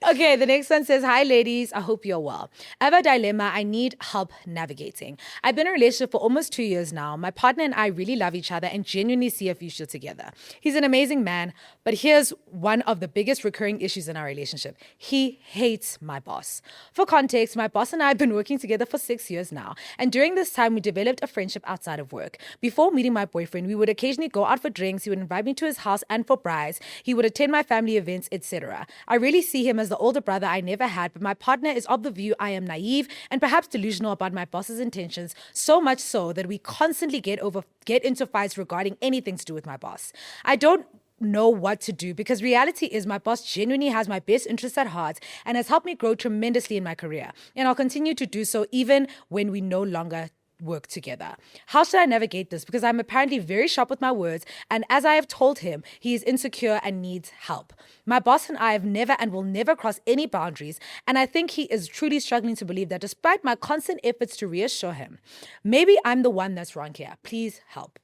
Okay, the next one says, hi ladies, I hope you're well. I have a dilemma I need help navigating. I've been in a relationship for almost 2 years now. My partner and I really love each other and genuinely see a future together. He's an amazing man, but here's one of the biggest recurring issues in our relationship. He hates my boss. For context, my boss and I have been working together for 6 years now, and during this time we developed a friendship outside of work. Before meeting my boyfriend, we would occasionally go out for drinks. He would invite me to his house and for brides. He would attend my family events, etc. I really see him as the older brother I never had, but my partner is of the view I am naive and perhaps delusional about my boss's intentions, so much so that we constantly get into fights regarding anything to do with my boss. I don't know what to do because reality is my boss genuinely has my best interests at heart and has helped me grow tremendously in my career, and I'll continue to do so even when we no longer work together. How should I navigate this? Because I'm apparently very sharp with my words, and as I have told him, he is insecure and needs help. My boss and I have never and will never cross any boundaries, and I think he is truly struggling to believe that despite my constant efforts to reassure him. Maybe I'm the one that's wrong here. Please help.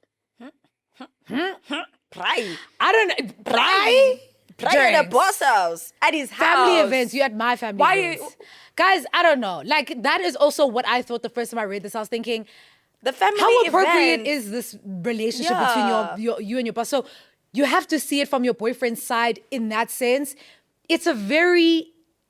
Pray. I don't know. Pray? Pray at the boss house. At his house. Family events. You at my family events. Guys, I don't know. Like, that is also what I thought the first time I read this. I was thinking, the family how appropriate event. is this relationship between you and your boss? So you have to see it from your boyfriend's side in that sense. It's a very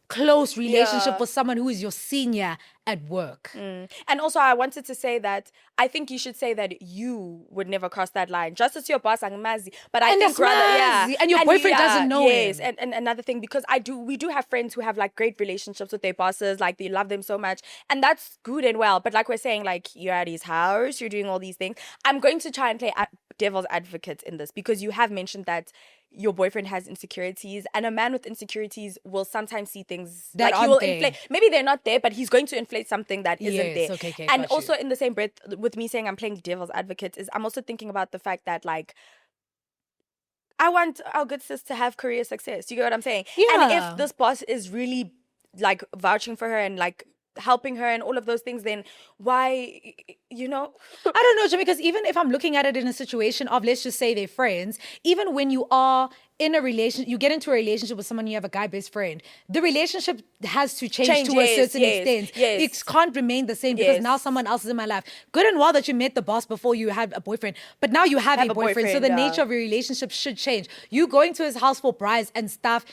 close relationship for someone who is your senior at work. And also, I wanted to say that I think you should say that you would never cross that line. Just as your boss, Mazi. But I think rather, and your boyfriend doesn't know Yes, him. and another thing, because we do have friends who have like great relationships with their bosses, like they love them so much, and that's good and well. But like we're saying, like you're at his house, you're doing all these things. I'm going to try and play devil's advocate in this because you have mentioned that your boyfriend has insecurities, and a man with insecurities will sometimes see things that like he will inflate. Maybe they're not there, but he's going to inflate something that isn't there. Okay, and also in the same breath, with me saying I'm playing devil's advocate, is I'm also thinking about the fact that like I want our good sis to have career success. You get what I'm saying? Yeah. And if this boss is really like vouching for her and like helping her and all of those things, then why, you know? I don't know, Jimmy, because even if I'm looking at it in a situation of, let's just say they're friends, even when you are in a relationship, you get into a relationship with someone, you have a guy best friend, the relationship has to change to a certain extent. It can't remain the same because now someone else is in my life. Good and well that you met the boss before you had a boyfriend, but now you have a boyfriend. So the nature of your relationship should change. You going to his house for brides and stuff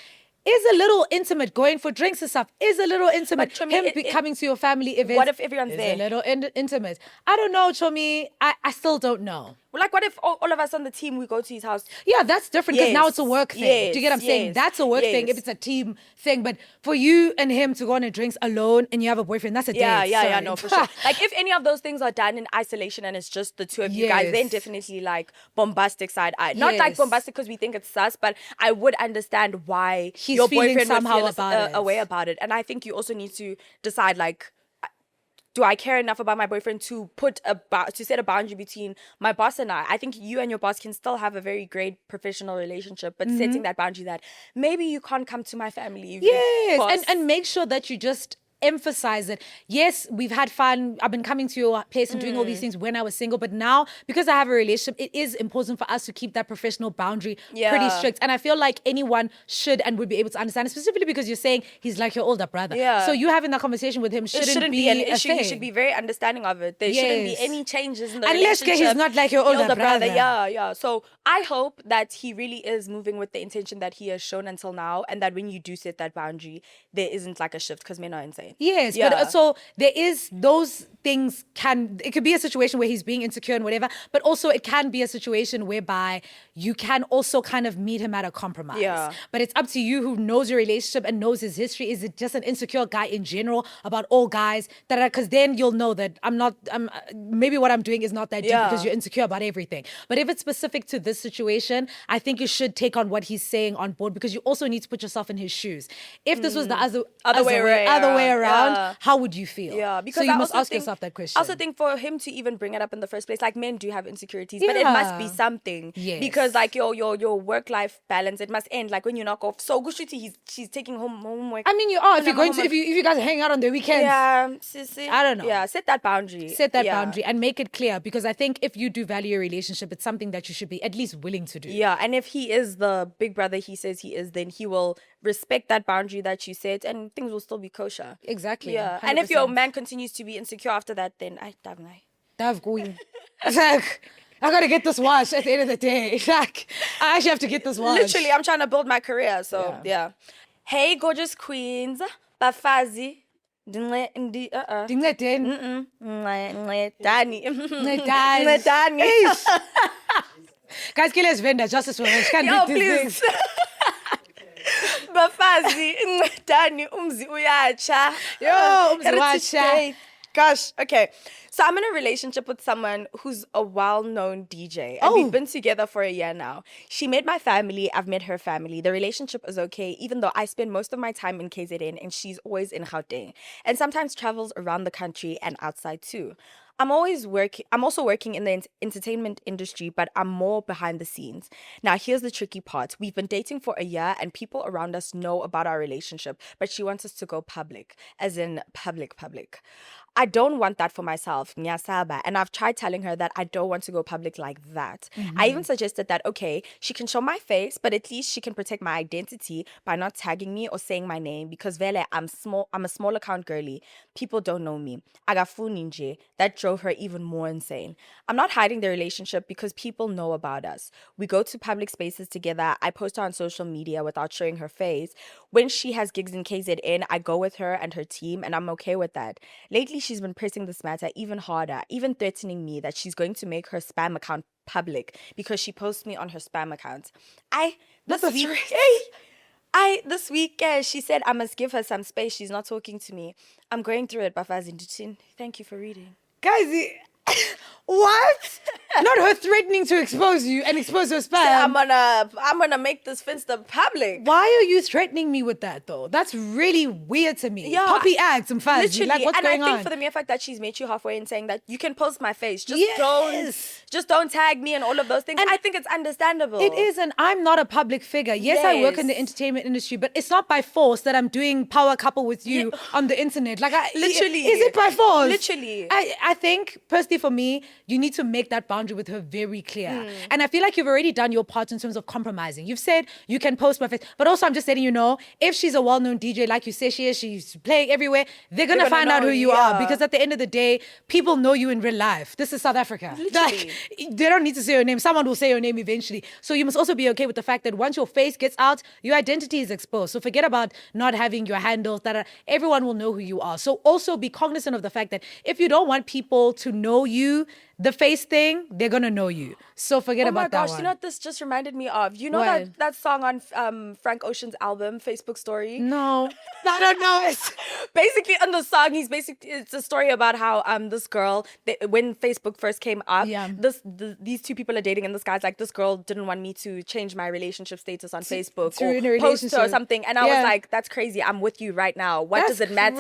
is a little intimate. Going for drinks and stuff is a little intimate. Him coming to your family events. What if everyone's there? A little intimate. I don't know, Chomi. I still don't know. Well, like, what if all of us on the team, we go to his house? Yeah, that's different because now it's a work thing. Do you get what I'm saying? That's a work thing if it's a team thing. But for you and him to go on a drinks alone and you have a boyfriend, that's a date. Yeah, no, for sure. Like, if any of those things are done in isolation and it's just the two of you guys, then definitely like bombastic side eye. Not like bombastic because we think it's sus, but I would understand why your boyfriend somehow would feel a way about it. And I think you also need to decide, like, do I care enough about my boyfriend to set a boundary between my boss and I? I think you and your boss can still have a very great professional relationship, but setting that boundary that maybe you can't come to my family. Yes, and make sure that you just emphasize it. Yes, we've had fun. I've been coming to your place and doing all these things when I was single, but now because I have a relationship, it is important for us to keep that professional boundary pretty strict. And I feel like anyone should and would be able to understand, specifically because you're saying he's like your older brother. So you having that conversation with him shouldn't be an issue. He should be very understanding of it. There shouldn't be any changes in the relationship. Unless he's not like your older brother. Yeah. So I hope that he really is moving with the intention that he has shown until now, and that when you do set that boundary, there isn't like a shift, because men are insane. Yes, but so there is those things it could be a situation where he's being insecure and whatever, but also it can be a situation whereby you can also kind of meet him at a compromise. But it's up to you, who knows your relationship and knows his history. Is it just an insecure guy in general about all guys? Because then you'll know that maybe what I'm doing is not that deep because you're insecure about everything. But if it's specific to this situation, I think you should take on what he's saying on board, because you also need to put yourself in his shoes. If this was the other way around, around, Yeah. how would you feel? Yeah, because so you I must also ask think- yourself that question. I also think for him to even bring it up in the first place, like men do have insecurities, but it must be Yeah. something. Yes. Because like your work life balance, it must end. Like when you knock off. So Gushuti, she's taking homework. I mean, you are. If And you're I'm going to, homework. if you guys hang out on the weekends, Yeah, sissy. I don't know. Yeah, set that boundary. set that Yeah. boundary and make it clear, because I think if you do value a relationship, it's something that you should be at least willing to do. Yeah, and if he is the big brother he says he is, then he will respect that boundary that you set, and things will still be kosher. Exactly. Yeah, and if your 100%. man continues to be insecure after that, then I don't know. That's going. It's like, I gotta get this wash at the end of the day. It's like, I actually have to get this wash. Literally, I'm trying to build my career, so yeah. Hey, gorgeous queens, bafazi, Dincedeni. Dani. Eish. Guys, Kele's vendor, justice for her. She can't Yo, beat these please. things. Bafazi, Dani, umzi uyacha. Yo, umzi Heritage wacha. Day. Gosh, okay. So I'm in a relationship with someone who's a well-known DJ. And we've been together for a year now. She met my family. I've met her family. The relationship is okay, even though I spend most of my time in KZN and she's always in Gauteng. And sometimes travels around the country and outside too. I'm also working in the entertainment industry, but I'm more behind the scenes. Now, here's the tricky part. We've been dating for a year and people around us know about our relationship, but she wants us to go public, as in public. I don't want that for myself, Nyasaba. And I've tried telling her that I don't want to go public like that. I even suggested that, okay, she can show my face, but at least she can protect my identity by not tagging me or saying my name, because vele, I'm a small account girly. People don't know me. Agafu ninja. That drove her even more insane. I'm not hiding the relationship because people know about us. We go to public spaces together. I post her on social media without showing her face. When she has gigs in KZN, I go with her and her team, and I'm okay with that. Lately, she's been pressing this matter even harder, even threatening me that she's going to make her spam account public because she posts me on her spam account. This week, she said I must give her some space. She's not talking to me. I'm going through it, Bafazin. Thank you for reading. Guys, what? Not her threatening to expose you and expose her spam. I'm gonna make this Finsta public. Why are you threatening me with that though? That's really weird to me. Yeah, Poppy acts and fuzz. Literally, Like, what's and going I think on? for the mere fact that she's met you halfway and saying that you can post my face, just Yes. don't tag me and all of those things. And I think it's understandable. It is, and I'm not a public figure. Yes, I work in the entertainment industry, but it's not by force that I'm doing power couple with you on the internet. Like, Literally. Is it by force? Literally. I think, personally for me, you need to make that boundary with her very clear. And I feel like you've already done your part in terms of compromising. You've said you can post my face, but also I'm just letting you know, if she's a well-known DJ, like you say she is, she's playing everywhere, they're gonna find out know, who you are, because at the end of the day, people know you in real life. This is South Africa. Literally. Like, they don't need to say your name. Someone will say your name eventually. So you must also be okay with the fact that once your face gets out, your identity is exposed. So forget about not having your handles. Everyone will know who you are. So also be cognizant of the fact that if you don't want people to know you, the face thing, they're gonna know you. So forget about that Oh my gosh, one. you know what this just reminded me of? You know What? that song on Frank Ocean's album, Facebook Story? No, I don't know it. Basically, in the song, it's a story about how this girl, when Facebook first came up, these two people are dating, and this guy's like, this girl didn't want me to change my relationship status on Facebook to in a or post her or relationship. something, and I was like, that's crazy. I'm with you right now. What That's does it matter?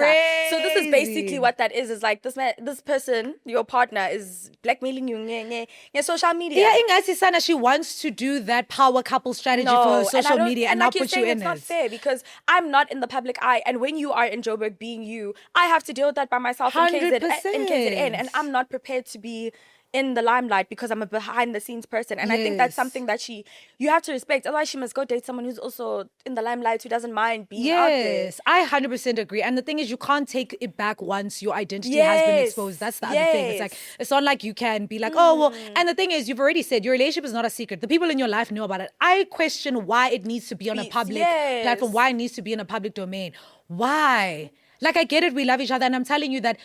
So this is basically what that is like this person, your partner, is blackmailing you on social media. Yeah, Ingasi Sana, she wants to do that power couple strategy for her social media and now like you're put you saying, in it's not it. fair because I'm not in the public eye, and when you are in Joburg being you, I have to deal with that by myself in 100%. KZN, and I'm not prepared to be in the limelight because I'm a behind the scenes person, and I think that's something that you have to respect. Otherwise, she must go date someone who's also in the limelight, who doesn't mind being out there. Yes, I 100% agree. And the thing is, you can't take it back once your identity has been exposed. That's the other thing. It's like, it's not like you can be like, oh, well, and the thing is, you've already said your relationship is not a secret. The people in your life know about it. I question why it needs to be on a public platform, why it needs to be in a public domain. Why? Like, I get it, we love each other, and I'm telling you that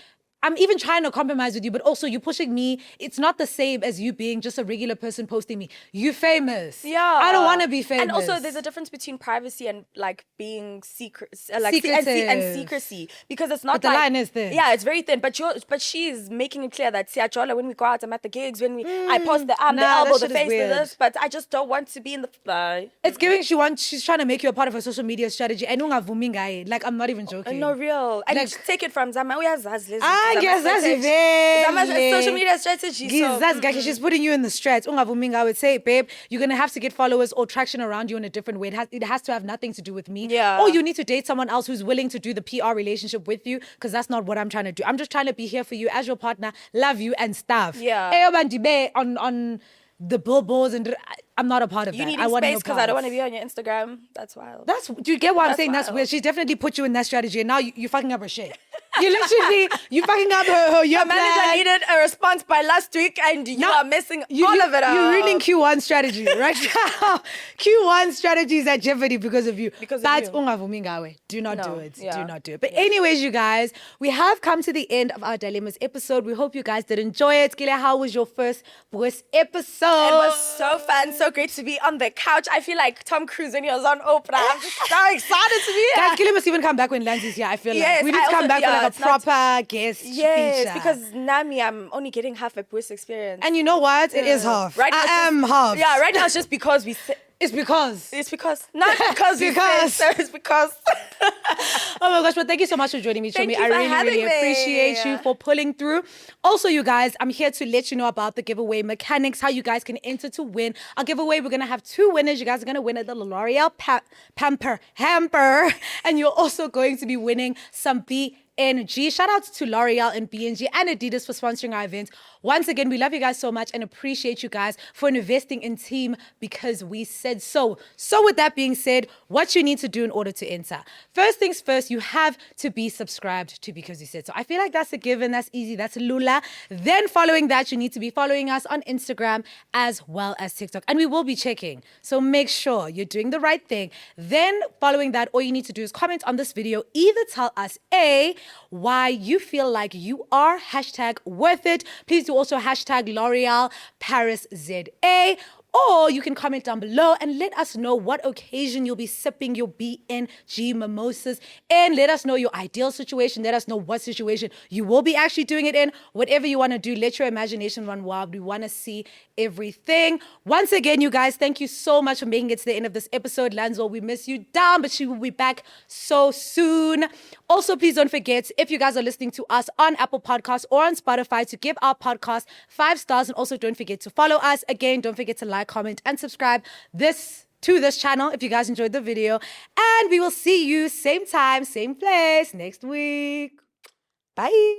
I'm even trying to compromise with you, but also you're pushing me. It's not the same as you being just a regular person posting me. You famous. Yeah. I don't want to be famous. And also there's a difference between privacy and like being secret, Secretive. and secrecy, because it's not But the line is thin. Yeah, it's very thin. But she's making it clear that when we go out, I'm at the gigs, when I post the arm, the elbow, the face, this, but I just don't want to be in the It's giving she's trying to make you a part of her social media strategy. And like, I'm not even joking. No, real. And Like, take it from Zama. We have Zama's social media strategy. She's putting you in the strats. I would say, babe, you're gonna have to get followers or traction around you in a different way. It has to have nothing to do with me. Yeah. Or you need to date someone else who's willing to do the PR relationship with you, because that's not what I'm trying to do. I'm just trying to be here for you as your partner, love you and stuff. Yeah. On the billboards, and I'm not a part of that. You need I want space because I don't want to be on your Instagram. That's wild. Do you get what I'm saying? wild. That's weird. She's definitely put you in that strategy, and now you're fucking up her shit. You fucking up her Your manager needed a response by last week, and you are messing all of it up. You're ruining Q1 strategy right now. Q1 strategy is at jeopardy because of you. That's ungavumi ngawe. Do not do it. Yeah. Do not do it. But anyways, you guys, we have come to the end of our dilemmas episode. We hope you guys did enjoy it. Kele, how was your first Bwis episode? It was so fun, so great to be on the couch. I feel like Tom Cruise when he was on Oprah. I'm just so excited to be here. Guys, Kele must even come back when Lance is here. I feel Yes, like we need to come back for like a proper guest feature. Because Nami, I'm only getting half a Bwis experience. And you know what? It is half. Right now I am half. Yeah, right now it's just because we It's because. not because it's because. Oh my gosh, but thank you so much for joining me, Thank Chomi. you I for really, having really me. appreciate you for pulling through. Also, you guys, I'm here to let you know about the giveaway mechanics, how you guys can enter to win. Our giveaway, we're going to have 2 winners. You guys are going to win a little L'Oreal hamper. And you're also going to be winning some BNG. Shout out to L'Oreal and BNG and Adidas for sponsoring our event. Once again, we love you guys so much and appreciate you guys for investing in team because we said so. So with that being said, what you need to do in order to enter. First things first, you have to be subscribed to Because You Said So. I feel like that's a given. That's easy. That's Lula. Then following that, you need to be following us on Instagram as well as TikTok. And we will be checking. So make sure you're doing the right thing. Then following that, all you need to do is comment on this video. Either tell us A, why you feel like you are #worth it. Please do also #L'Oreal Paris ZA. Or you can comment down below and let us know what occasion you'll be sipping your BNG mimosas, and let us know your ideal situation. Let us know what situation you will be actually doing it in. Whatever you want to do, let your imagination run wild. We want to see everything. Once again, you guys, thank you so much for making it to the end of this episode. Lanzo, we miss you down, but she will be back so soon. Also, please don't forget, if you guys are listening to us on Apple Podcasts or on Spotify, to give our podcast 5 stars. And also don't forget to follow us. Again, don't forget to like, comment, and subscribe to this channel if you guys enjoyed the video. And we will see you same time, same place next week. Bye.